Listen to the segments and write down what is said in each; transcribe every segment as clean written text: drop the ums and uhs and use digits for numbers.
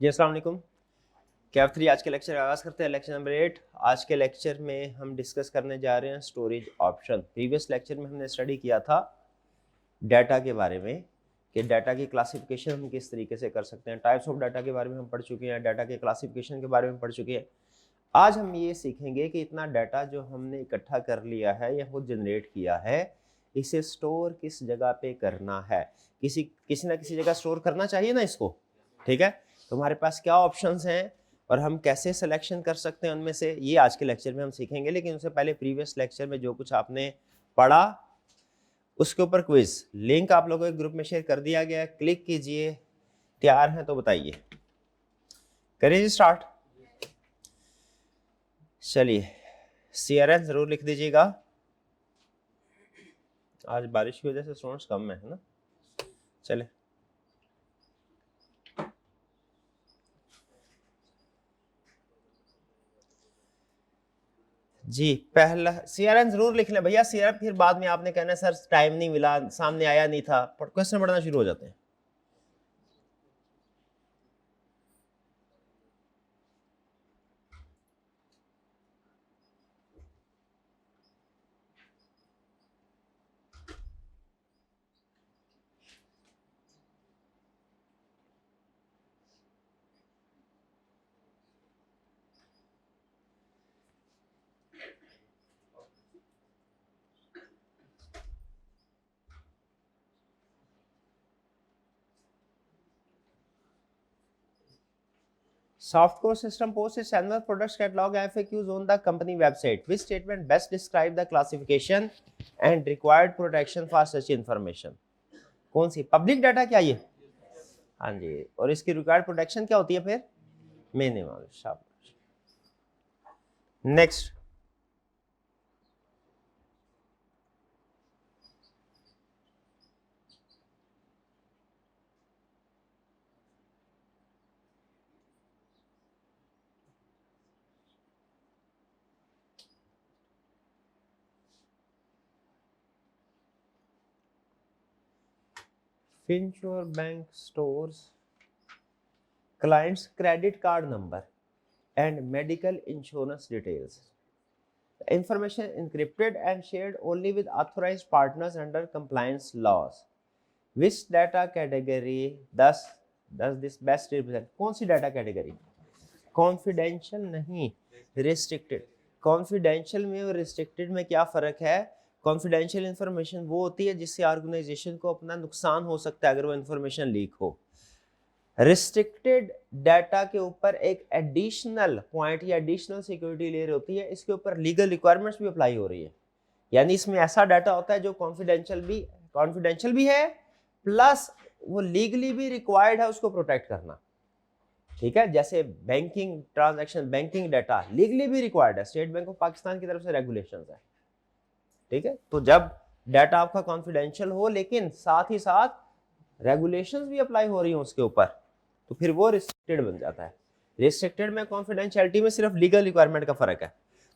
जी अस्सलाम वालेकुम। कैफ 3 आज के लेक्चर का आगाज़ करते हैं। Lecture number 8। आज के लेक्चर में हम डिस्कस करने जा रहे हैं स्टोरेज ऑप्शन। प्रीवियस लेक्चर में हमने स्टडी किया था डाटा के बारे में कि डाटा की क्लासिफिकेशन हम किस तरीके से कर सकते हैं। टाइप्स ऑफ डाटा के बारे में हम पढ़ चुके हैं, डाटा के क्लासिफिकेशन के बारे में पढ़ चुके हैं। आज हम ये सीखेंगे कि इतना डाटा जो हमने इकट्ठा कर लिया है या खुद जनरेट किया है, इसे स्टोर किस जगह पे करना है। किसी ना किसी जगह स्टोर करना चाहिए ना इसको, ठीक है। तो हमारे पास क्या ऑप्शंस हैं और हम कैसे सिलेक्शन कर सकते हैं उनमें से, ये आज के लेक्चर में हम सीखेंगे। लेकिन उससे पहले प्रीवियस लेक्चर में जो कुछ आपने पढ़ा उसके ऊपर क्विज लिंक आप लोगों के ग्रुप में शेयर कर दिया गया है, क्लिक कीजिए। तैयार हैं तो बताइए, करिए जी स्टार्ट। चलिए CRN जरूर लिख दीजिएगा। आज बारिश की वजह से स्टूडेंट्स कम है ना। चले जी, पहला CRN जरूर लिख लें भैया। CRN फिर बाद में आपने कहना सर टाइम नहीं मिला, सामने आया नहीं था, क्वेश्चन पढ़ना शुरू हो जाते हैं। Softcore system posts its annual products catalog FAQs on the company website. Which statement best describe the classification and required protection for such information? कौन सी पब्लिक डाटा क्या ये? हाँ जी, और इसकी रिक्वायर्ड प्रोटेक्शन क्या होती है फिर? मिनिमम। शाबाश। Next, Finsure Bank stores clients' credit card number and medical insurance details. The information encrypted and shared only with authorized partners under compliance laws. Which data category does this best represent? कौन सी data category? Confidential नहीं, restricted. Confidential में और restricted में क्या फ़र्क है? Confidential information वो होती है जिससे ऑर्गेनाइजेशन को अपना नुकसान हो सकता है अगर वो इंफॉर्मेशन लीक हो। रिस्ट्रिक्टेड डाटा के ऊपर एक एडिशनल पॉइंट या एडिशनल सिक्योरिटी लेयर होती है, इसके ऊपर लीगल रिक्वायरमेंट्स भी अप्लाई हो रही है। यानी इसमें ऐसा डाटा होता है जो कॉन्फिडेंशियल भी है, प्लस वो लीगली भी रिक्वायर्ड है उसको प्रोटेक्ट करना, ठीक है। जैसे banking transaction, banking data legally भी रिक्वायर्ड है, स्टेट बैंक ऑफ पाकिस्तान की तरफ से रेगुलेशंस है, ठीक है। तो जब डाटा आपका कॉन्फिडेंशियल हो लेकिन साथ ही साथ रेगुलेशंस भी अप्लाई हो रही हो उसके ऊपर, तो फिर वो रिस्ट्रिक्टेड बन जाता है। रिस्ट्रिक्टेड में कॉन्फिडेंशियलिटी में सिर्फ लीगल रिक्वायरमेंट का फर्क है।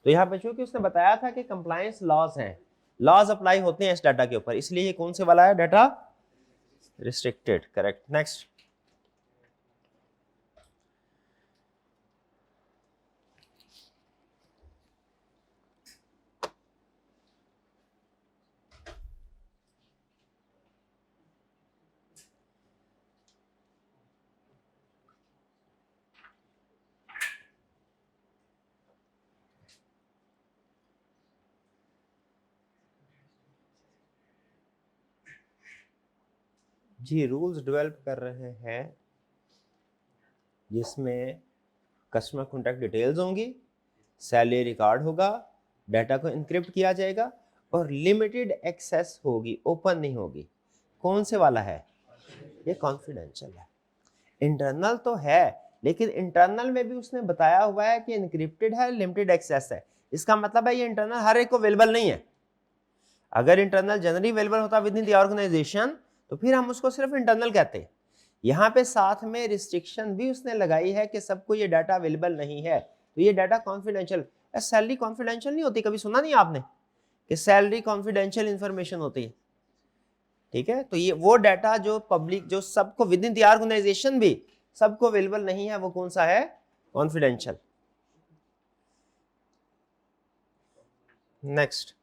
तो यहाँ पे चूंकि उसने बताया था कि कंप्लायंस लॉज हैं, लॉज अप्लाई होते हैं इस डाटा के ऊपर, इसलिए ये कौन से वाला है डाटा? Restricted, correct. नेक्स्ट, जी रूल्स डेवलप कर रहे हैं जिसमें कस्टमर कॉन्टैक्ट डिटेल्स होंगी, सैलरी रिकॉर्ड होगा, डाटा को इनक्रिप्ट किया जाएगा और लिमिटेड एक्सेस होगी, ओपन नहीं होगी। कौन से वाला है? ये कॉन्फिडेंशियल है। इंटरनल तो है लेकिन इंटरनल में भी उसने बताया हुआ है कि इनक्रिप्टेड है, लिमिटेड एक्सेस है। इसका मतलब है ये इंटरनल हर एक को अवेलेबल नहीं है। अगर इंटरनल जनरली अवेलेबल होता विद इन द ऑर्गेनाइजेशन तो फिर हम उसको सिर्फ इंटरनल कहते हैं। यहाँ पे साथ में रिस्ट्रिक्शन भी उसने लगाई है कि सबको ये डाटा अवेलेबल नहीं है, तो ये डाटा कॉन्फिडेंशियल। सैलरी कॉन्फिडेंशियल नहीं होती, कभी सुना नहीं आपने कि सैलरी कॉन्फिडेंशियल इंफॉर्मेशन होती है, ठीक है। तो ये वो डाटा जो पब्लिक, जो सबको विद इन द ऑर्गेनाइजेशन भी सबको अवेलेबल नहीं है, वो कौन सा है? कॉन्फिडेंशियल। नेक्स्ट,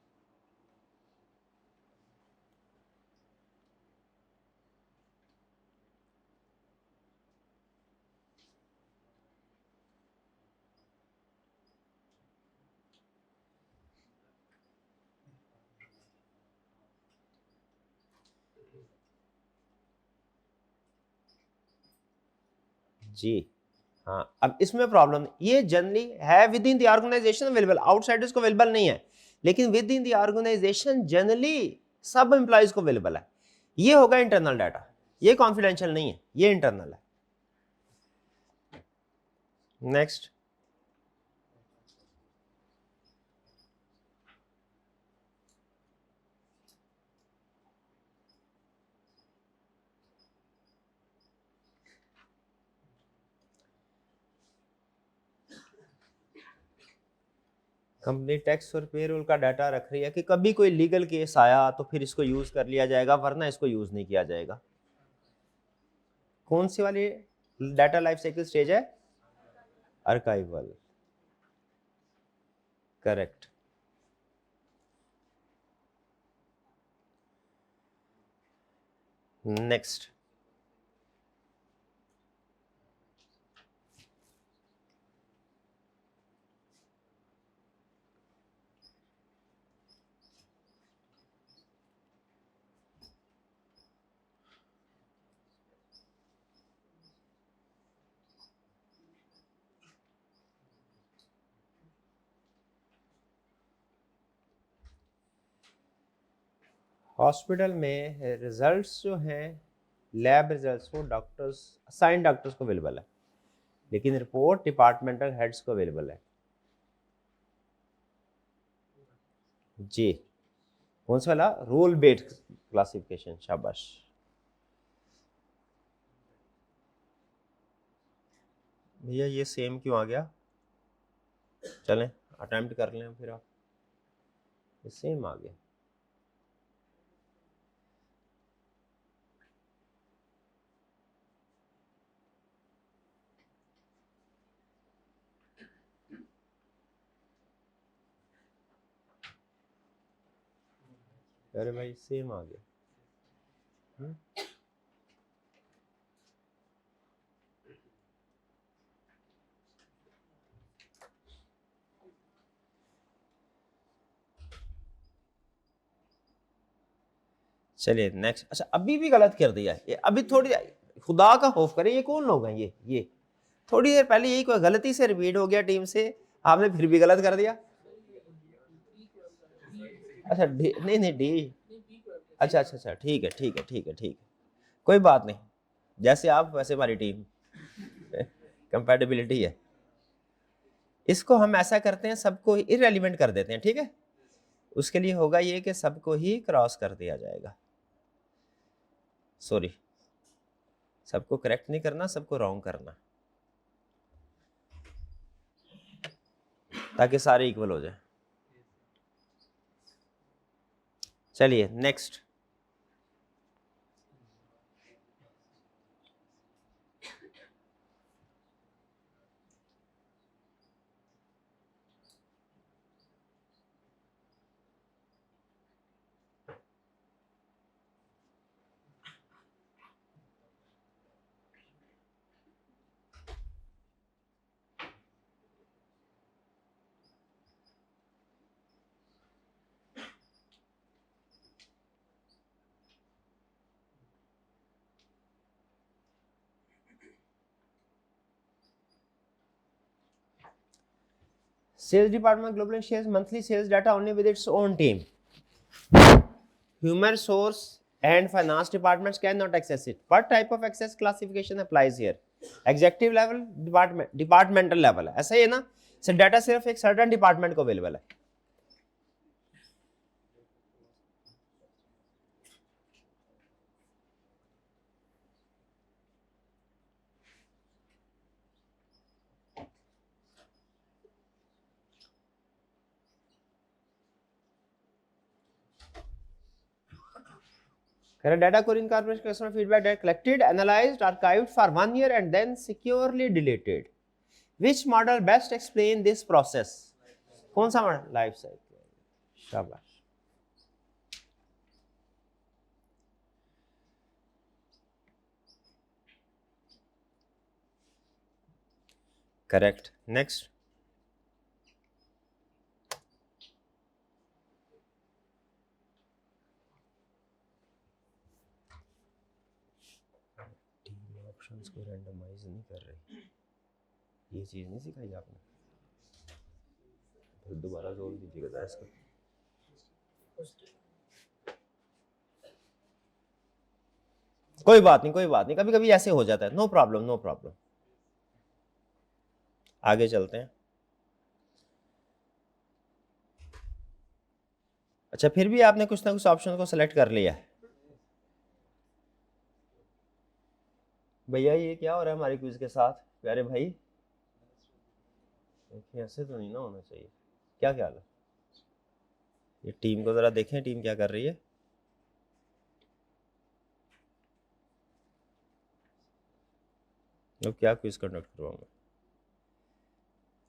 जी हाँ, अब इसमें प्रॉब्लम, ये जनरली है within the organisation available, outsiders को अवेलेबल नहीं है, लेकिन within the organisation generally सब एम्प्लॉयज को अवेलेबल है। ये होगा इंटरनल डाटा, ये कॉन्फिडेंशियल नहीं है, ये इंटरनल है। नेक्स्ट, कंपनी टैक्स और पेरोल का डाटा रख रही है कि कभी कोई लीगल केस आया तो फिर इसको यूज कर लिया जाएगा, वरना इसको यूज नहीं किया जाएगा। कौन सी वाली डाटा लाइफ साइकिल स्टेज है? Archival, correct. नेक्स्ट, हॉस्पिटल में रिजल्ट्स जो हैं, लैब रिजल्ट्स, वो डॉक्टर्स, असाइन डॉक्टर्स को अवेलेबल है, लेकिन रिपोर्ट डिपार्टमेंटल हेड्स को अवेलेबल है। जी, कौन सा वाला? रूल बेस्ड क्लासिफिकेशन, शाबाश। भैया ये सेम क्यों आ गया? चलें अटेम्प्ट कर लें फिर आप, ये सेम आ गया। अरे भाई सेम आ गया। चलिए नेक्स्ट। अच्छा, अभी भी गलत कर दिया है ये, अभी थोड़ी, खुदा का खौफ करें, ये कौन लोग हैं ये थोड़ी देर पहले यही कोई गलती से रिपीट हो गया टीम से, आपने फिर भी गलत कर दिया। अच्छा डी, नहीं डी, अच्छा अच्छा अच्छा, ठीक है ठीक है ठीक है ठीक है, कोई बात नहीं, जैसे आप वैसे हमारी टीम, कंपैटिबिलिटी है। इसको हम ऐसा करते हैं, सबको इररेलेवेंट कर देते हैं, ठीक है? उसके लिए होगा ये कि सबको ही क्रॉस कर दिया जाएगा, सॉरी, सबको करेक्ट नहीं करना, सबको रॉन्ग करना, ताकि सारे इक्वल हो जाए। चलिए next, sales department globally shares monthly sales data only with its own team. Human resource and finance departments cannot access it. What type of access classification applies here? Executive level, departmental level, ऐसा ही है ना? So data सिर्फ एक certain department को available है। Correct. Data core incorporates customer feedback that collected, analyzed, archived for 1 year and then securely deleted. Which model best explain this process? कौन सा model? Life cycle. शाबाश. Correct. Next. ऑप्शंस को randomise नहीं कर रही, ये चीज नहीं सिखाई आपने, फिर दोबारा जोड़ दीजिएगा इसको. कोई बात नहीं, कोई बात नहीं, कभी कभी ऐसे हो जाता है. No problem, no problem. आगे चलते हैं. अच्छा, फिर भी आपने कुछ ना कुछ ऑप्शन को सिलेक्ट कर लिया है. भैया ये क्या हो रहा है हमारे क्विज के साथ प्यारे भाई? देखिए ऐसे तो नहीं ना होना चाहिए. क्या ख्याल है? ये टीम को जरा देखें, टीम क्या कर रही है. लोग क्या क्विज कंडक्ट करवाऊंगा,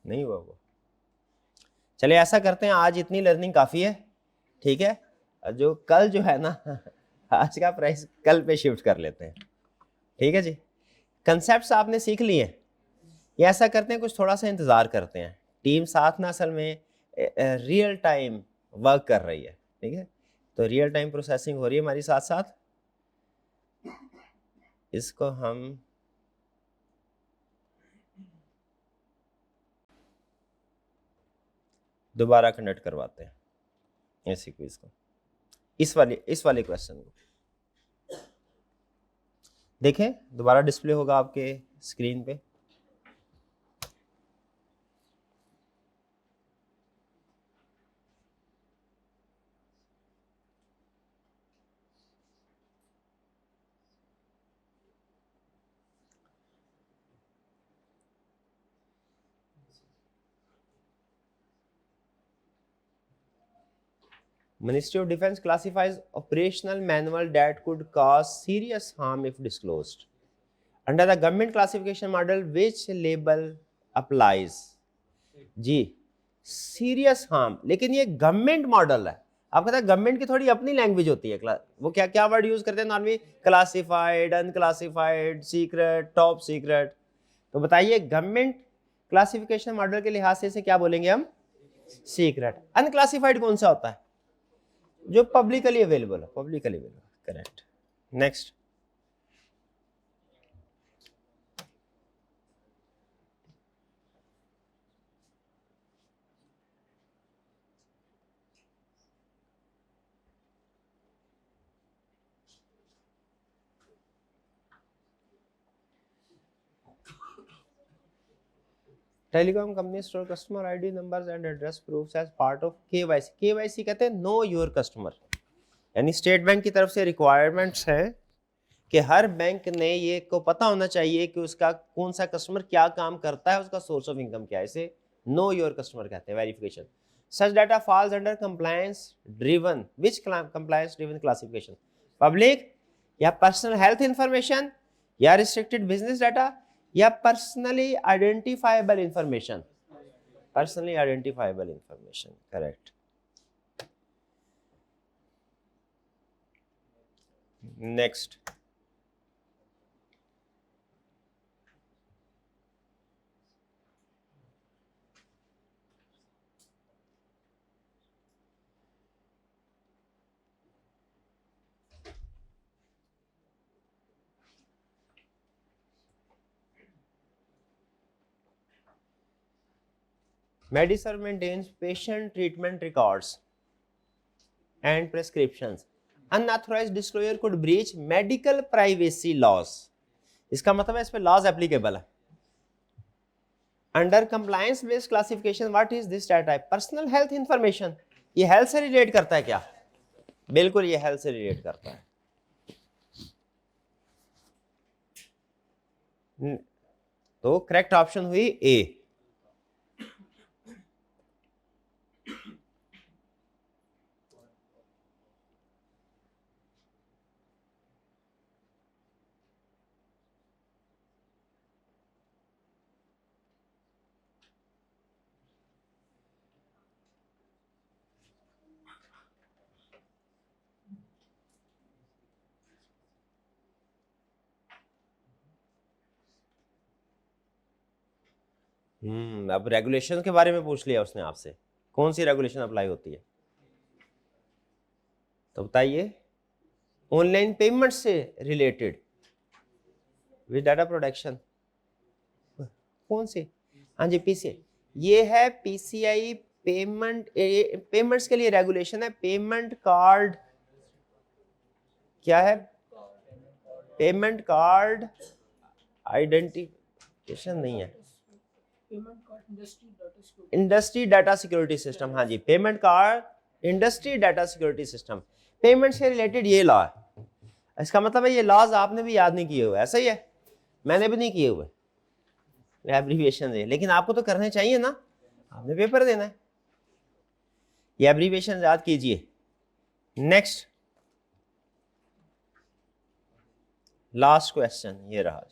नहीं हुआ वो. चलिए ऐसा करते हैं, आज इतनी लर्निंग काफ़ी है, ठीक है. जो कल जो है ना आज का प्राइस कल पे शिफ्ट कर लेते हैं, ठीक है जी. कंसेप्ट्स आपने सीख लिए हैं. ये ऐसा करते हैं, कुछ थोड़ा सा इंतज़ार करते हैं. टीम साथ ना असल में रियल टाइम वर्क कर रही है, ठीक है. तो रियल टाइम प्रोसेसिंग हो रही है हमारी साथ साथ. इसको हम दोबारा कंडक्ट करवाते हैं ऐसी क्विज को. इस वाले क्वेश्चन को देखें, दोबारा डिस्प्ले होगा आपके स्क्रीन पे. Ministry of Defense classifies operational manual that could cause serious harm if disclosed. Under the government classification model, which label applies? जी, सीरियस हार्म. लेकिन ये गवर्नमेंट मॉडल है. आपको पता है गवर्नमेंट की थोड़ी अपनी लैंग्वेज होती है. वो क्या क्या वर्ड यूज करते हैं normally? Classified, unclassified, secret, top secret. तो बताइए गवर्नमेंट क्लासिफिकेशन मॉडल के लिहाज से इसे क्या बोलेंगे हम? सीक्रेट. अनक्लासिफाइड कौन सा होता है? जो पब्लिकली अवेलेबल है, publicly available. Correct. Next. Telecom company store customer ID numbers and address proofs as part of KYC. KYC कहते हैं नो योर कस्टमर. यानी स्टेट बैंक की तरफ से रिक्वायरमेंट्स है कि हर बैंक ने ये को पता होना चाहिए कि उसका कौन सा कस्टमर क्या काम करता है, उसका सोर्स ऑफ इनकम क्या है. इसे नो योर कस्टमर कहते हैं, verification. Such data falls under compliance driven. Which compliance driven classification? Public या पर्सनल हेल्थ इंफॉर्मेशन या रिस्ट्रिक्टेड बिजनेस डाटा या personally identifiable information? Personally identifiable information. Correct. Next. Mediserve maintains patient treatment records and prescriptions. Unauthorized disclosure could breach medical privacy laws. इसका मतलब है इस पे laws applicable है. Under compliance based classification what is this data type? Personal health information. ये health से relate करता है क्या? बिल्कुल ये हेल्थ से रिलेट करता है. तो करेक्ट ऑप्शन हुई ए. अब रेगुलेशन के बारे में पूछ लिया उसने आपसे, कौन सी रेगुलेशन अप्लाई होती है, तो बताइए। ऑनलाइन पेमेंट से रिलेटेड विद डाटा प्रोटेक्शन, कौन सी? हाँ जी, पीसीआई। ये है पीसीआई पेमेंट, पेमेंट्स के लिए रेगुलेशन है। पेमेंट कार्ड क्या है? पेमेंट कार्ड आइडेंटिफिकेशन नहीं है, इंडस्ट्री डाटा सिक्योरिटी सिस्टम। हाँ जी, payment card industry data security system, payment से रिलेटेड ये लॉ है। इसका मतलब है ये लॉज आपने भी याद नहीं किए हुए, ऐसा ही है, मैंने भी नहीं किए हुए एब्रीविएशन है, लेकिन आपको तो करने चाहिए ना, आपने पेपर देना है। ये एब्रीविएशन याद कीजिए। नेक्स्ट लास्ट क्वेश्चन ये रहा।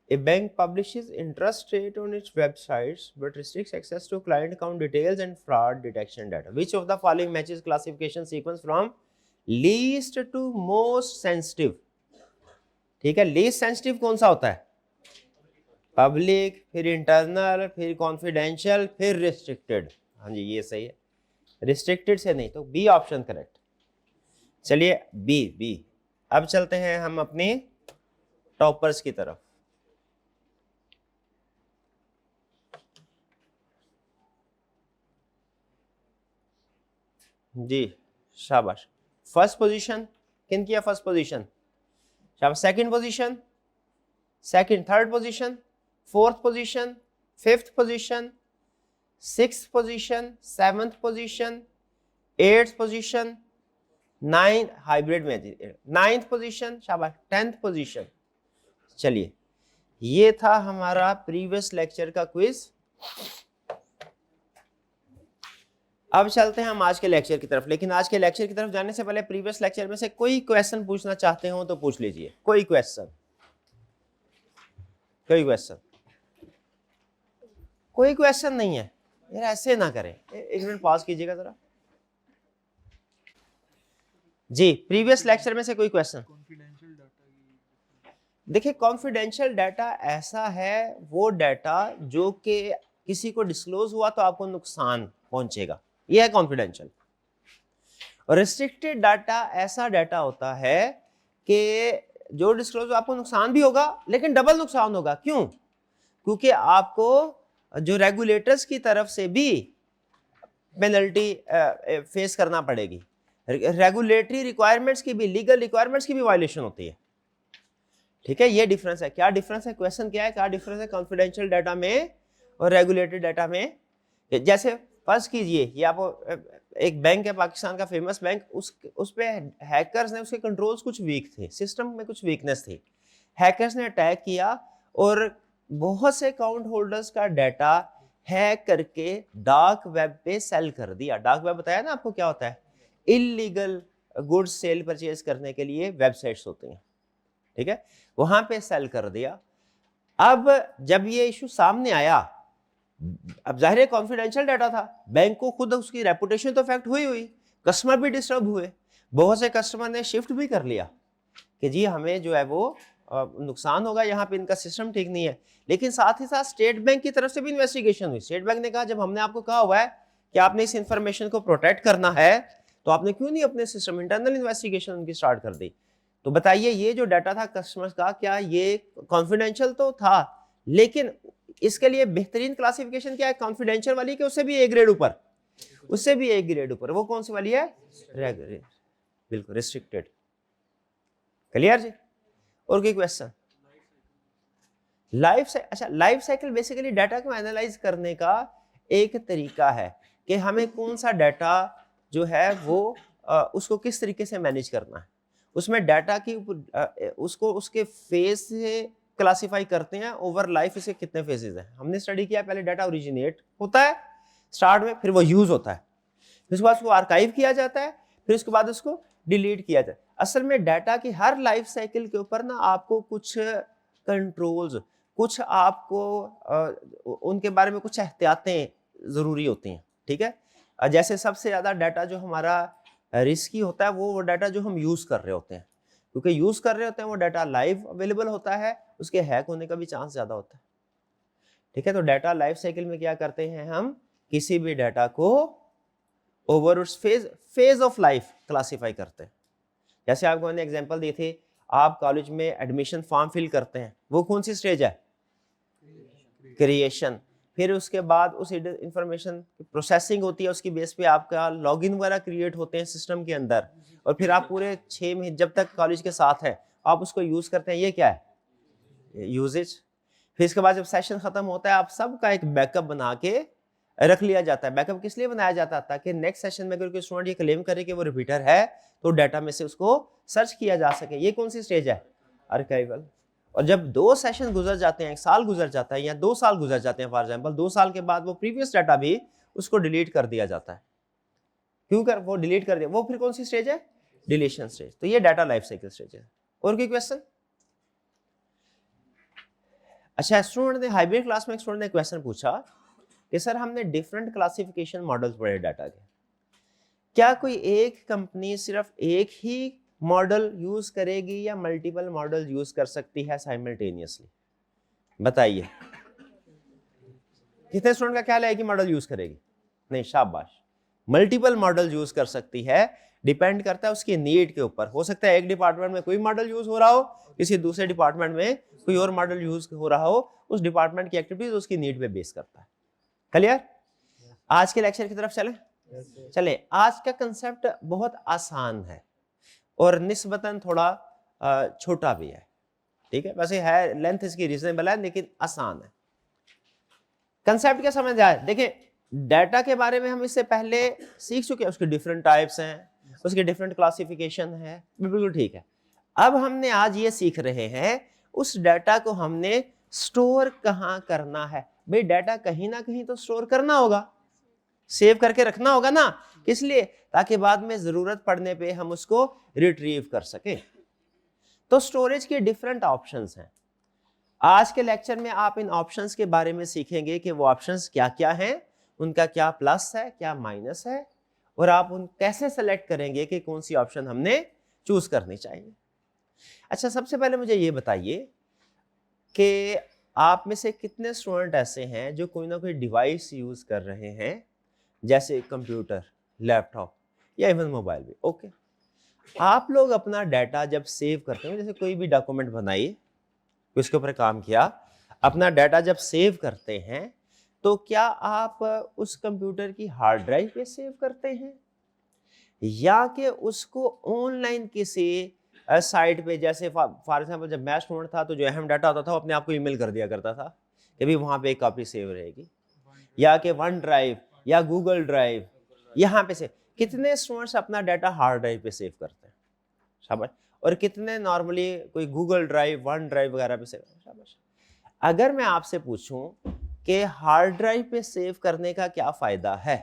A bank publishes interest rate on its websites but restricts access to client account details and fraud detection data. Which of the following matches classification sequence from least to most sensitive? ठीक है, least sensitive कौन सा होता है? Public, फिर internal, फिर confidential, फिर restricted. हाँ जी, ये सही है, रिस्ट्रिक्टेड से नहीं, तो बी ऑप्शन करेक्ट। चलिए बी। अब चलते हैं हम अपने टॉपर्स की तरफ। जी शाबाश। फर्स्ट पोजीशन किन किया? फर्स्ट पोजीशन शाबाश। Second position, second, third position, fourth position, fifth position, sixth position, seventh position, eighth position, ninth, hybrid में नाइन्थ पोजीशन, शाबाश, 10th पोजीशन। चलिए, ये था हमारा प्रीवियस लेक्चर का क्विज। अब चलते हैं हम आज के लेक्चर की तरफ, लेकिन आज के लेक्चर की तरफ जाने से पहले प्रीवियस लेक्चर में से कोई क्वेश्चन पूछना चाहते हो तो पूछ लीजिए। कोई क्वेश्चन, कोई क्वेश्चन? कोई क्वेश्चन नहीं है यार, ऐसे ना करें। एक मिनट पॉज कीजिएगा जरा। जी, प्रीवियस लेक्चर में से कोई क्वेश्चन? देखिए, कॉन्फिडेंशियल डाटा ऐसा है वो डाटा जो कि किसी को डिस्क्लोज हुआ तो आपको नुकसान पहुंचेगा, ये है कॉन्फिडेंशियल। और रिस्ट्रिक्टेड डाटा ऐसा डाटा होता है कि जो डिस्क्लोज आपको नुकसान भी होगा लेकिन डबल नुकसान होगा। क्यों? क्योंकि आपको जो रेगुलेटर्स की तरफ से भी पेनल्टी फेस करना पड़ेगी, रेगुलेटरी रिक्वायरमेंट्स की भी, लीगल रिक्वायरमेंट्स की भी वायलेशन होती है। ठीक है, ये डिफरेंस है। क्या डिफरेंस है? क्वेश्चन क्या है, क्या डिफरेंस है कॉन्फिडेंशियल डाटा में और रेगुलेटेड डाटा में? जैसे फर्ज कीजिए, ये आपको एक बैंक है पाकिस्तान का फेमस बैंक, उस पे हैकर्स ने, उसके कंट्रोल्स कुछ वीक थे, सिस्टम में कुछ वीकनेस थी, हैकर्स ने अटैक किया और बहुत से अकाउंट होल्डर्स का डाटा हैक करके डार्क वेब पे सेल कर दिया। डार्क वेब बताया ना आपको क्या होता है? इलीगल गुड्स सेल परचेज करने के लिए वेबसाइट्स होती हैं, ठीक है, वहां पे सेल कर दिया। अब जब ये इशू सामने आया, अब जाहिर है कॉन्फिडेंशियल डाटा था, बैंक को खुद उसकी रेपुटेशन तो इफेक्ट हुई, कस्टमर भी डिस्टर्ब हुए, बहुत से कस्टमर ने शिफ्ट भी कर लिया कि जी हमें जो है वो नुकसान होगा, यहाँ पे इनका सिस्टम ठीक नहीं है। लेकिन साथ ही साथ स्टेट बैंक की तरफ से भी इन्वेस्टिगेशन हुई। स्टेट बैंक ने कहा जब हमने आपको कहा हुआ है कि आपने इस इंफॉर्मेशन को प्रोटेक्ट करना है तो आपने क्यों नहीं अपने सिस्टम इंटरनल इन्वेस्टिगेशन उनकी स्टार्ट कर दी? तो बताइए, ये जो डाटा था कस्टमर्स का, क्या ये कॉन्फिडेंशियल तो था, लेकिन इसके लिए बेहतरीन क्लासिफिकेशन क्या है कॉन्फिडेंशियल वाली के उससे भी एक ग्रेड ऊपर, उससे भी एक ग्रेड ऊपर, वो कौन सी वाली है? बिल्कुल रिस्ट्रिक्टेड। क्लियर जी? और कोई क्वेश्चन? अच्छा, लाइफ साइकिल बेसिकली डाटा को एनालाइज करने का एक तरीका है कि हमें कौन सा डाटा जो है वो उसको किस तरीके से मैनेज करना है। उसमें डाटा की उसको उसके फेज से क्लासिफाई करते हैं, ओवर लाइफ इसके कितने फेजेस हैं। हमने स्टडी किया, पहले डाटा ओरिजिनेट होता है स्टार्ट में, फिर वो यूज होता है, फिर उसके बाद उसको आर्काइव किया जाता है, फिर उसके बाद उसको डिलीट किया जाए। असल में डाटा की हर लाइफ साइकिल के ऊपर ना आपको कुछ कंट्रोल्स, कुछ आपको उनके बारे में कुछ एहतियातें ज़रूरी होती हैं, ठीक है। जैसे सबसे ज़्यादा डाटा जो हमारा रिस्की होता है वो डाटा जो हम यूज़ कर रहे होते हैं, क्योंकि यूज़ कर रहे होते हैं वो डाटा लाइव अवेलेबल होता है, उसके हैक होने का भी चांस ज़्यादा होता है, ठीक है। तो डाटा लाइफ साइकिल में क्या करते हैं, हम किसी भी डाटा को ओवर उस फेज ऑफ लाइफ क्लासीफाई करते हैं। जैसे आपको मैंने एग्जांपल दी थी, आप कॉलेज में एडमिशन फॉर्म फिल करते हैं, वो कौन सी स्टेज है, क्रिएशन। फिर उसके बाद उस इंफॉर्मेशन प्रोसेसिंग होती है, उसकी बेस पे आपका लॉगिन वगैरह क्रिएट होते हैं सिस्टम के अंदर, और फिर आप पूरे 6 महीने जब तक कॉलेज के साथ है आप उसको यूज करते हैं, ये क्या है, यूजेज। फिर इसके बाद जब सेशन खत्म होता है आप सबका एक बैकअप बना के रख लिया जाता है। बैकअप किस लिए बनाया जाता है, ताकि नेक्स्ट सेशन में अगर कोई स्टूडेंट ये क्लेम करे कि वो रिपीटर है तो डाटा में से उसको सर्च किया जा सके। ये कौन सी स्टेज है, आर्काइवल। और जब 2 सेशन गुजर जाते हैं, 1 साल गुजर जाता है या 2 साल गुजर जाते हैं फॉर एग्जांपल, 2 साल के बाद वो प्रीवियस डाटा भी उसको डिलीट कर दिया जाता है। क्यों कर वो डिलीट कर दिया, वो फिर कौन सी स्टेज है, डिलीशन स्टेज। तो ये डाटा लाइफ साइकिल स्टेज है। और कोई क्वेश्चन? अच्छा, स्टूडेंट ने हाइब्रिड क्लास में एक स्टूडेंट ने क्वेश्चन पूछा कि सर हमने डिफरेंट क्लासिफिकेशन मॉडल्स पढ़े डाटा के, क्या कोई एक कंपनी सिर्फ एक ही मॉडल यूज करेगी या मल्टीपल मॉडल यूज कर सकती है साइमल्टेनियसली? बताइए कितने स्टूडेंट का ख्याल है कि मॉडल यूज करेगी? नहीं, शाबाश। मल्टीपल मॉडल यूज कर सकती है, डिपेंड करता है उसकी नीड के ऊपर। हो सकता है एक डिपार्टमेंट में कोई मॉडल यूज हो रहा हो, किसी दूसरे डिपार्टमेंट में कोई और मॉडल यूज हो रहा हो, उस डिपार्टमेंट की एक्टिविटीज उसकी नीड पे बेस करता है। क्लियर? आज के लेक्चर की तरफ चले। चले, आज का कंसेप्ट बहुत आसान है और निस्बतन थोड़ा छोटा भी है, ठीक है। वैसे है लेंथ इसकी रीजनेबल है लेकिन आसान है। कंसेप्ट क्या समझ आए? देखिए, डाटा के बारे में हम इससे पहले सीख चुके हैं, उसके डिफरेंट टाइप्स हैं, उसके डिफरेंट क्लासिफिकेशन है, बिल्कुल ठीक है। अब हमने आज ये सीख रहे हैं उस डाटा को हमने स्टोर कहाँ करना है। भाई डाटा कहीं ना कहीं तो स्टोर करना होगा, सेव करके रखना होगा ना, किस लिए? ताकि बाद में जरूरत पड़ने पे हम उसको रिट्रीव कर सके। तो स्टोरेज के डिफरेंट ऑप्शंस हैं। आज के लेक्चर में आप इन ऑप्शंस के बारे में सीखेंगे कि वो ऑप्शंस क्या क्या हैं, उनका क्या प्लस है, क्या माइनस है, और आप उन कैसे सेलेक्ट करेंगे कि कौन सी ऑप्शन हमने चूज करनी चाहिए। अच्छा, सबसे पहले मुझे ये बताइए कि आप में से कितने स्टूडेंट ऐसे हैं जो कोई ना कोई डिवाइस यूज कर रहे हैं, जैसे कंप्यूटर, लैपटॉप या इवन मोबाइल भी। ओके, आप लोग अपना डाटा जब सेव करते हैं, जैसे कोई भी डॉक्यूमेंट बनाइए, उसके ऊपर काम किया, अपना डाटा जब सेव करते हैं तो क्या आप उस कंप्यूटर की हार्ड ड्राइव पे सेव करते हैं या कि उसको ऑनलाइन किसी साइट पे, जैसे फॉर एग्जांपल जब मैं स्टूडेंट था तो जो अहम डाटा होता था वो अपने आप को ईमेल कर दिया करता था कि भी वहाँ पे एक कॉपी सेव रहेगी, या कि वन ड्राइव या गूगल ड्राइव, यहाँ पे से कितने स्टूडेंट्स अपना डाटा हार्ड ड्राइव पे सेव करते हैं? शाबाश। और कितने नॉर्मली कोई गूगल ड्राइव, वन ड्राइव वगैरह पे सेव? शाबाश। अगर मैं आपसे पूछूं कि हार्ड ड्राइव पे सेव करने का क्या फायदा है,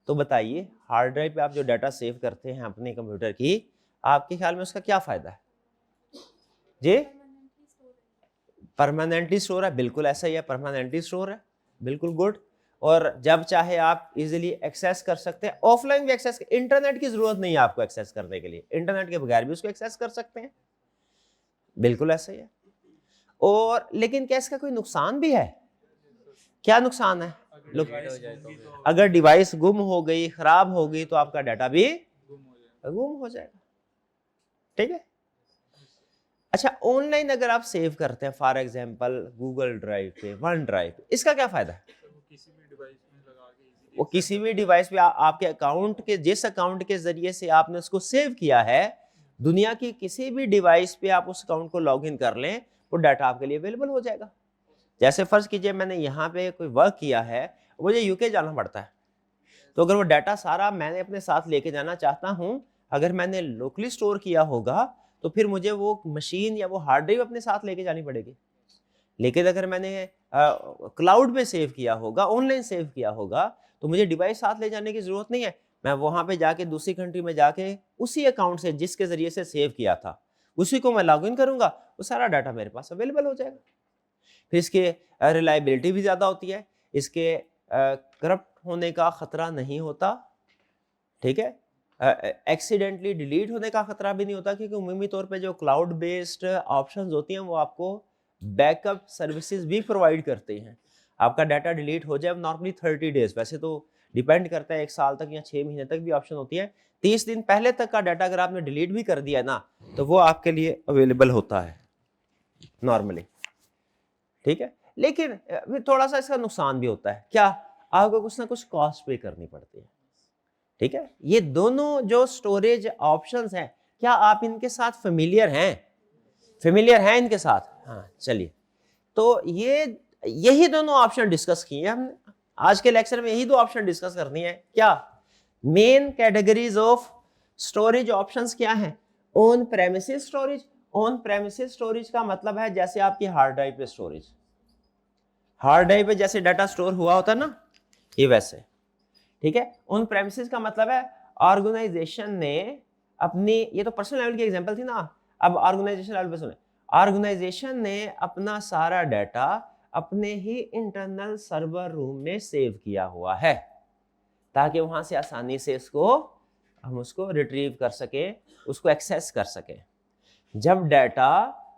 तो बताइए, हार्ड ड्राइव पे आप जो डाटा सेव करते हैं अपने कंप्यूटर की, आपके ख्याल में उसका क्या फायदा है जी? परमानेंटली स्टोर है, बिल्कुल ऐसा ही है, परमानेंटली स्टोर है, बिल्कुल गुड। और जब चाहे आप इजीली एक्सेस कर सकते हैं, ऑफलाइन भी एक्सेस, इंटरनेट की जरूरत नहीं है आपको एक्सेस करने के लिए, इंटरनेट के बगैर भी उसको एक्सेस कर सकते हैं, बिल्कुल ऐसा ही है। और लेकिन क्या इसका कोई नुकसान भी है? क्या नुकसान है? अगर डिवाइस गुम हो गई, खराब हो गई, तो आपका डाटा भी गुम हो जाएगा, ठीक है। अच्छा, ऑनलाइन अगर आप सेव करते हैं फॉर एग्जांपल गूगल ड्राइव पे, वन ड्राइव पे, इसका क्या फायदा है? वो किसी भी डिवाइस पे आपके अकाउंट के, जिस अकाउंट के जरिए से आपने उसको सेव किया है, दुनिया की किसी भी डिवाइस पे आप उस अकाउंट को लॉग इन कर लें, वो डाटा आपके लिए अवेलेबल हो जाएगा। जैसे फर्ज कीजिए मैंने यहाँ पे कोई वर्क किया है, मुझे यूके जाना पड़ता है, तो अगर वो डाटा सारा मैंने अपने साथ लेके जाना चाहता हूँ, अगर मैंने लोकली स्टोर किया होगा तो फिर मुझे वो मशीन या वो हार्ड ड्राइव अपने साथ लेके जानी पड़ेगी। लेकिन अगर मैंने क्लाउड में सेव किया होगा, ऑनलाइन सेव किया होगा, तो मुझे डिवाइस साथ ले जाने की जरूरत नहीं है, मैं वहाँ पे जाके दूसरी कंट्री में जाके उसी अकाउंट से जिसके ज़रिए से सेव किया था उसी को मैं लॉगिन करूँगा, वो सारा डाटा मेरे पास अवेलेबल हो जाएगा। फिर इसके रिलायबिलिटी भी ज़्यादा होती है, इसके करप्ट होने का ख़तरा नहीं होता, ठीक है, एक्सीडेंटली डिलीट होने का खतरा भी नहीं होता, क्योंकि उमूमी तौर पे जो क्लाउड बेस्ड ऑप्शंस होती हैं वो आपको बैकअप सर्विसेज भी प्रोवाइड करते हैं। आपका डाटा डिलीट हो जाए नॉर्मली 30 डेज, वैसे तो डिपेंड करता है 1 साल तक या 6 महीने तक भी ऑप्शन होती है। 30 दिन पहले तक का डाटा अगर आपने डिलीट भी कर दिया ना तो वो आपके लिए अवेलेबल होता है नॉर्मली, ठीक है। लेकिन थोड़ा सा इसका नुकसान भी होता है, क्या, आपको कुछ ना कुछ कॉस्ट पे करनी पड़ती है, ठीक है। ये दोनों जो स्टोरेज ऑप्शंस हैं, क्या आप इनके साथ फेमिलियर हैं इनके साथ? हाँ, चलिए, तो यही दोनों ऑप्शन डिस्कस किए हैं हमने आज के लेक्चर में। यही दो ऑप्शन डिस्कस करनी है। क्या main categories of storage options क्या है? On premises storage. On premises storage का मतलब है जैसे आपकी हार्ड ड्राइव पे स्टोरेज, हार्ड ड्राइव पे जैसे डाटा स्टोर हुआ होता है ना, ये वैसे, ठीक है। ऑन प्रेमिसेस का मतलब है ऑर्गेनाइजेशन ने अपनी, ये तो पर्सनल लेवल की एग्जांपल थी ना, अब ऑर्गेनाइजेशन लेवल पे सुने, ऑर्गेनाइजेशन ने अपना सारा डाटा अपने ही इंटरनल सर्वर रूम में सेव किया हुआ है ताकि वहां से आसानी से हम उसको रिट्रीव कर सके, उसको एक्सेस कर सके। जब डाटा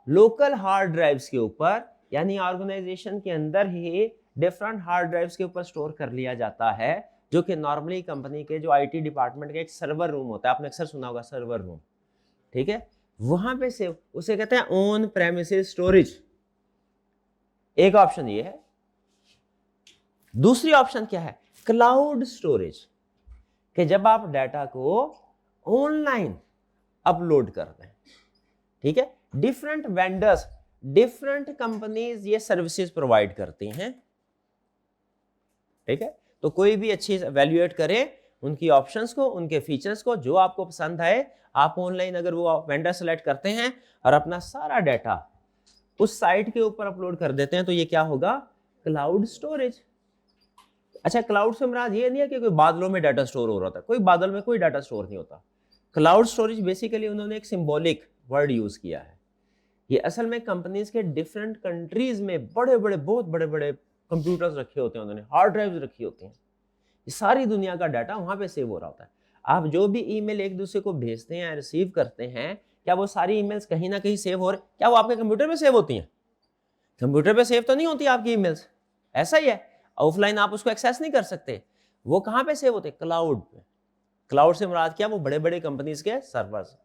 लोकल हार्ड ड्राइव्स के ऊपर यानी ऑर्गेनाइजेशन के अंदर ही डिफरेंट हार्ड ड्राइव्स के ऊपर स्टोर कर लिया जाता है, जो कि नॉर्मली कंपनी के जो आईटी डिपार्टमेंट का एक सर्वर रूम होता है, आपने अक्सर सुना होगा सर्वर रूम, ठीक है, वहां पे सेव, उसे कहते हैं ऑन प्रेमिसेस स्टोरेज। एक ऑप्शन ये है। दूसरी ऑप्शन क्या है? क्लाउड स्टोरेज, कि जब आप डाटा को ऑनलाइन अपलोड कर दें, ठीक है। डिफरेंट वेंडर्स, डिफरेंट कंपनीज ये सर्विसेज प्रोवाइड करती हैं, ठीक है। तो कोई भी अच्छी वैल्यूएट करें उनकी ऑप्शंस को, उनके फीचर्स को, जो आपको पसंद आए आप ऑनलाइन अगर वो वेंडर सेलेक्ट करते हैं और अपना सारा डाटा उस साइट के ऊपर अपलोड कर देते हैं, तो ये क्या होगा? Cloud storage. अच्छा, क्लाउड से मुराद ये नहीं है कि कोई बादलों में डाटा स्टोर हो रहा था, कोई बादल में कोई डाटा स्टोर नहीं होता। क्लाउड स्टोरेज बेसिकली उन्होंने एक सिंबॉलिक वर्ड यूज किया है। ये असल में कंपनीज के डिफरेंट कंट्रीज में बहुत बड़े बड़े कंप्यूटर्स रखे होते हैं, उन्होंने हार्ड ड्राइव्स रखी होती हैं, ये सारी दुनिया का डाटा वहां पे सेव हो रहा होता है। आप जो भी ईमेल एक दूसरे को भेजते हैं, रिसीव करते हैं, क्या वो सारी ईमेल्स कहीं ना कहीं सेव हो रहे? क्या वो आपके कंप्यूटर पे सेव होती हैं? कंप्यूटर पे सेव तो नहीं होती आपकी ईमेल्स, ऐसा ही है, ऑफलाइन आप उसको एक्सेस नहीं कर सकते। वो कहाँ पे सेव होते? क्लाउड पे। क्लाउड से मुराद क्या? वो बड़े बड़े कंपनीज के सर्वर्स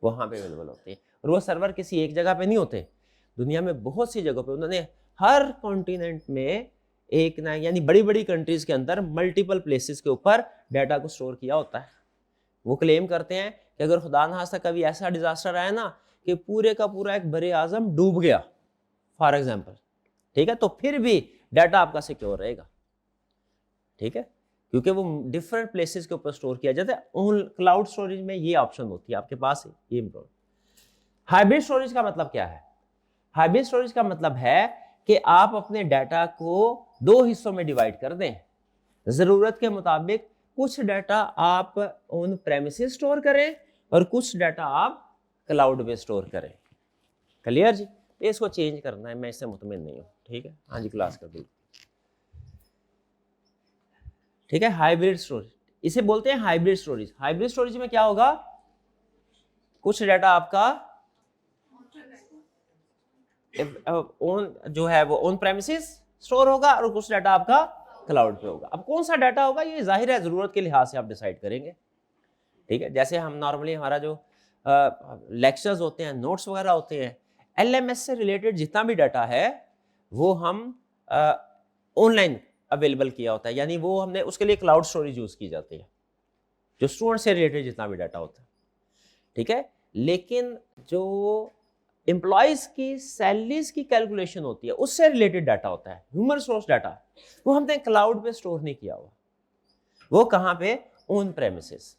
वहां पे अवेलेबल होते हैं, और वो सर्वर किसी एक जगह पे नहीं होते, दुनिया में बहुत सी जगहों पे उन्होंने हर कॉन्टिनेंट में एक ना, यानी बड़ी बड़ी कंट्रीज के अंदर मल्टीपल प्लेसेस के ऊपर डाटा को स्टोर किया होता है। वो क्लेम करते हैं कि अगर खुदा न खास्ता कभी ऐसा डिजास्टर आया ना कि पूरे का पूरा एक बरे आजम डूब गया फॉर एग्जाम्पल, ठीक है, तो फिर भी डाटा आपका सिक्योर रहेगा, ठीक है, क्योंकि वो डिफरेंट प्लेसेस के ऊपर स्टोर किया जाता है। क्लाउड स्टोरेज में ये ऑप्शन होती है आपके पास, ये इम्प्रूव। हाइब्रिड स्टोरेज का मतलब क्या है? हाइब्रिड स्टोरेज का मतलब है कि आप अपने डाटा को दो हिस्सों में डिवाइड कर दें, जरूरत के मुताबिक कुछ डाटा आप ऑन प्रेमिसेस स्टोर करें और कुछ डाटा आप क्लाउड में स्टोर करें। क्लियर जी? इसको चेंज करना है, मैं इससे मुतमिन नहीं हूं, ठीक है। हाँ जी, क्लास कर दी, ठीक है। हाइब्रिड स्टोरेज इसे बोलते हैं, हाइब्रिड स्टोरेज। हाइब्रिड स्टोरेज में क्या होगा? कुछ डाटा आपका जो है वो ऑन प्रेमिसेस स्टोर होगा और कुछ डाटा आपका क्लाउड पे होगा। अब कौन सा डाटा होगा ये जाहिर है जरूरत के लिहाज से आप डिसाइड करेंगे, ठीक है। जैसे हम नॉर्मली हमारा जो लेक्चर्स होते हैं, नोट्स वगैरह होते हैं, एलएमएस से रिलेटेड जितना भी डाटा है वो हम ऑनलाइन अवेलेबल किया होता है, यानी वो हमने उसके लिए क्लाउड स्टोरेज यूज की जाती है, जो स्टूडेंट से रिलेटेड जितना भी डाटा होता है, ठीक है। लेकिन जो एम्प्लॉयज की सैलरीज की कैलकुलेशन होती है उससे रिलेटेड डाटा होता है, ह्यूमन सोर्स डाटा, वो हमने क्लाउड पे स्टोर नहीं किया हुआ, वो कहाँ पे? ऑन प्रेमिसेस,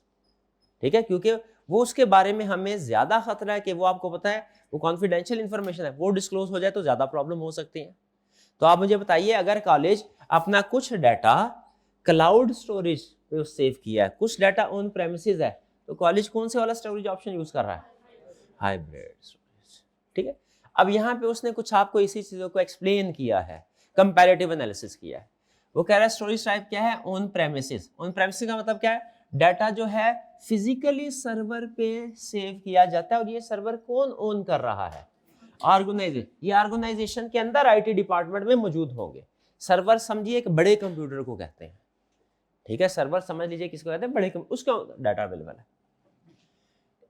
ठीक है, क्योंकि वो उसके बारे में हमें ज्यादा खतरा है कि वो आपको पता है वो कॉन्फिडेंशियल इंफॉर्मेशन है, वो डिस्क्लोज हो जाए तो ज्यादा प्रॉब्लम हो सकती है। तो आप मुझे बताइए, अगर कॉलेज अपना कुछ डाटा क्लाउड स्टोरेज पे सेव किया है, कुछ डाटा ऑन प्रेमिसेस है, तो कॉलेज कौन से वाला स्टोरेज ऑप्शन यूज कर रहा है? Hybrid storage. ठीक है, अब यहाँ पे उसने कुछ आपको इसी चीजों को एक्सप्लेन किया है, कंपैरेटिव एनालिसिस किया है। वो कह रहा है स्टोरेज टाइप क्या है? On premises. ऑन प्रेमिसेस का मतलब क्या है? डाटा जो है फिजिकली सर्वर पे सेव किया जाता है, और ये सर्वर कौन ओन कर रहा है? ऑर्गेनाइजेशन। ये ऑर्गेनाइजेशन के अंदर आईटी डिपार्टमेंट में मौजूद होंगे। सर्वर समझिए एक बड़े कंप्यूटर को कहते हैं। ठीक है, सर्वर समझ लीजिए किसको कहते हैं? बड़े उसका डाटा अवेलेबल है।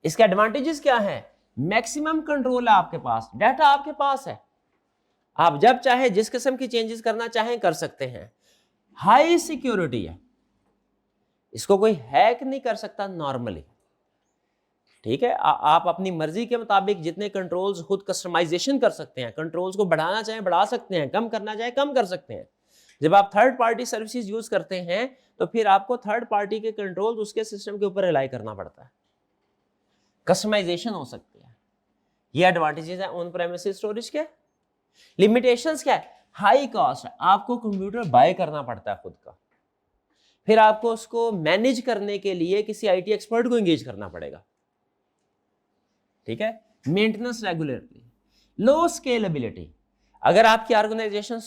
इसके एडवांटेजेस क्या है? मैक्सिमम कंट्रोल है आपके पास, डाटा आपके पास है, आप जब चाहे जिस किस्म की चेंजेस करना चाहें कर सकते हैं। हाई सिक्योरिटी है, इसको कोई हैक नहीं कर सकता नॉर्मली। ठीक है, आप अपनी मर्जी के मुताबिक जितने कंट्रोल्स खुद कस्टमाइजेशन कर सकते हैं, कंट्रोल्स को बढ़ाना चाहें बढ़ा सकते हैं, कम करना चाहें कम कर सकते हैं। जब आप थर्ड पार्टी सर्विसेज यूज करते हैं तो फिर आपको थर्ड पार्टी के कंट्रोल्स उसके सिस्टम के ऊपर रिलाई करना पड़ता है, कस्टमाइजेशन हो सकती है। ये एडवांटेजेस है ऑन प्रेमिसेस स्टोरेज के। लिमिटेशंस क्या है? हाई कॉस्ट है, आपको कंप्यूटर बाय करना पड़ता है खुद का, फिर आपको उसको मैनेज करने के लिए किसी आईटी एक्सपर्ट को एंगेज करना पड़ेगा। ठीक है, मेंटेनेंस रेगुलरली। लो स्केलेबिलिटी, अगर आपकी ऑर्गेनाइजेशन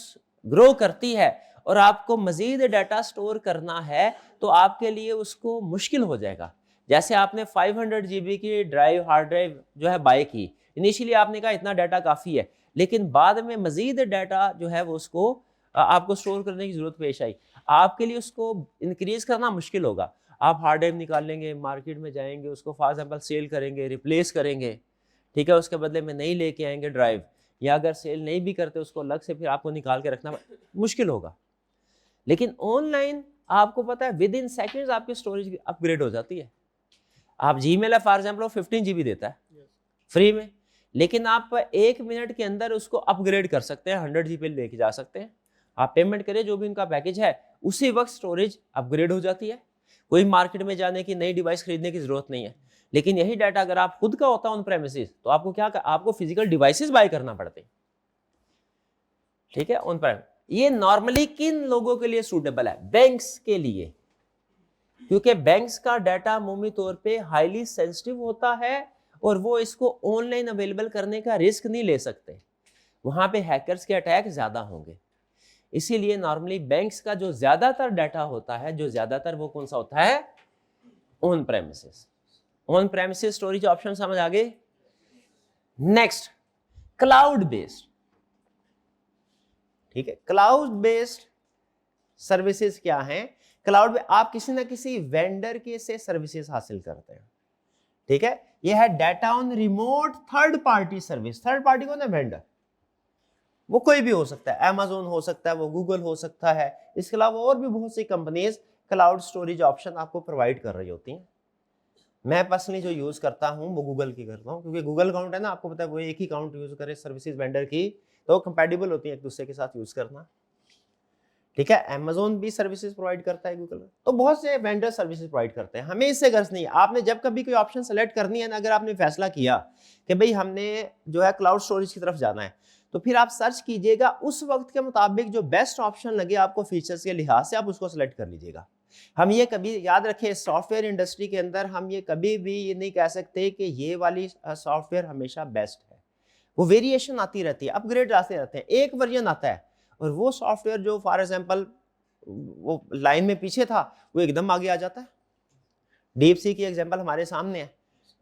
ग्रो करती है और आपको मजीद डाटा स्टोर करना है तो आपके लिए उसको मुश्किल हो जाएगा। जैसे आपने 500 GB की ड्राइव, हार्ड ड्राइव जो है बाय की, इनिशियली आपने कहा इतना डाटा काफ़ी है, लेकिन बाद में मजीद डाटा जो है वो उसको आपको स्टोर करने की जरूरत पेश आई, आपके लिए उसको इंक्रीज करना मुश्किल होगा। आप हार्ड ड्राइव निकाल लेंगे, मार्केट में जाएंगे, उसको फॉर एग्जाम्पल सेल करेंगे, रिप्लेस करेंगे, ठीक है, उसके बदले में नहीं लेके आएंगे ड्राइव, या अगर सेल नहीं भी करते उसको अलग से फिर आपको निकाल के रखना मुश्किल होगा। लेकिन ऑनलाइन आपको पता है विद इन सेकेंड्स आपकी स्टोरेज अपग्रेड हो जाती है। आप जीमेल है फॉर एग्जाम्पल 15 GB देता है फ्री में, लेकिन आप 1 मिनट के अंदर उसको अपग्रेड कर सकते हैं, 100 GB लेके जा सकते हैं। आप पेमेंट करें जो भी उनका पैकेज है, उसी वक्त स्टोरेज अपग्रेड हो जाती है। कोई मार्केट में जाने की, नई डिवाइस खरीदने की जरूरत नहीं है। लेकिन यही डाटा अगर आप खुद का होता ऑन प्रेमिसेस तो आपको क्या, आपको फिजिकल डिवाइसेस बाय करना पड़ते। ठीक है, ऑन प्रेम। ये नॉर्मली किन लोगों के लिए सूटेबल है? बैंक्स के लिए, क्योंकि बैंक्स का डाटा अमूमी तौर पे हाईली सेंसिटिव होता है और वो इसको ऑनलाइन अवेलेबल करने का रिस्क नहीं ले सकते, वहां पे हैकर्स के अटैक ज्यादा होंगे। इसीलिए नॉर्मली बैंक्स का जो ज्यादातर डाटा होता है, जो ज्यादातर वो कौन सा होता है? On premises. On premises storage option समझ आ गए। Next, cloud based. ठीक है, क्लाउड बेस्ड सर्विसेज क्या हैं? क्लाउड में आप किसी ना किसी वेंडर के से सर्विसेज हासिल करते हैं। ठीक है, यह है data on remote third party service. Third party कौन है? वेंडर। वो कोई भी हो सकता है, Amazon हो सकता है, वो गूगल हो सकता है, इसके अलावा और भी बहुत सी कंपनीज क्लाउड स्टोरेज ऑप्शन आपको प्रोवाइड कर रही होती हैं। मैं पर्सनली जो यूज करता हूं वो गूगल की करता हूं, क्योंकि गूगल अकाउंट है ना, आपको पता है वो एक ही अकाउंट यूज करे सर्विसेज वेंडर की, तो कंपैटिबल होती है एक दूसरे के साथ यूज करना। ठीक है, Amazon भी सर्विसेज प्रोवाइड करता है, गूगल, तो बहुत से वेंडर सर्विसेज प्रोवाइड करते हैं। हमें इससे गर्ज नहीं है। आपने जब कभी कोई ऑप्शन सेलेक्ट करनी है ना, अगर आपने फैसला किया कि भाई हमने जो है क्लाउड स्टोरेज की तरफ जाना है, तो फिर आप सर्च कीजिएगा, उस वक्त के मुताबिक जो बेस्ट ऑप्शन लगे आपको फीचर्स के लिहाज से, आप उसको सेलेक्ट कर लीजिएगा। हम ये कभी याद रखें, सॉफ्टवेयर इंडस्ट्री के अंदर हम ये कभी भी ये नहीं कह सकते कि ये वाली सॉफ्टवेयर हमेशा बेस्ट है। वो वेरिएशन आती रहती है, अपग्रेड आते रहते हैं, एक वर्जन आता है और वो सॉफ्टवेयर जो फॉर एग्जांपल वो लाइन में पीछे था वो एकदम आगे आ जाता है। डीप सी की एग्जांपल हमारे सामने है।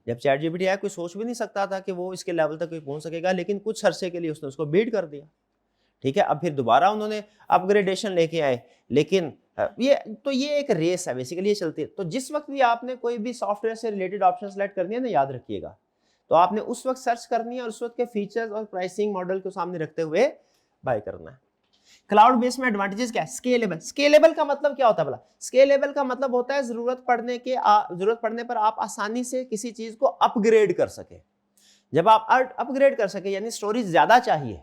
जब चैट जीपीटी आया, कोई सोच भी नहीं सकता था कि वो इसके लेवल तक कोई पहुंच सकेगा, लेकिन कुछ अरसे के लिए उसने उसको बीट कर दिया। ठीक है, अब फिर दोबारा उन्होंने अपग्रेडेशन लेके आए, लेकिन ये एक रेस है बेसिकली, ये चलती है। तो जिस वक्त भी आपने कोई भी सॉफ्टवेयर से रिलेटेड ऑप्शन सेलेक्ट करनी है ना, याद रखिएगा, तो आपने उस वक्त सर्च करनी है और उस वक्त के फीचर्स और प्राइसिंग मॉडल को सामने रखते हुए बाय करना है। क्लाउड बेस में एडवांटेजेस क्या है? स्केलेबल। स्केलेबल का मतलब क्या होता है भला? स्केलेबल का मतलब होता है जरूरत पड़ने पर आप आसानी से किसी चीज को अपग्रेड कर सके। जब आप अपग्रेड कर सके यानी स्टोरेज ज्यादा चाहिए,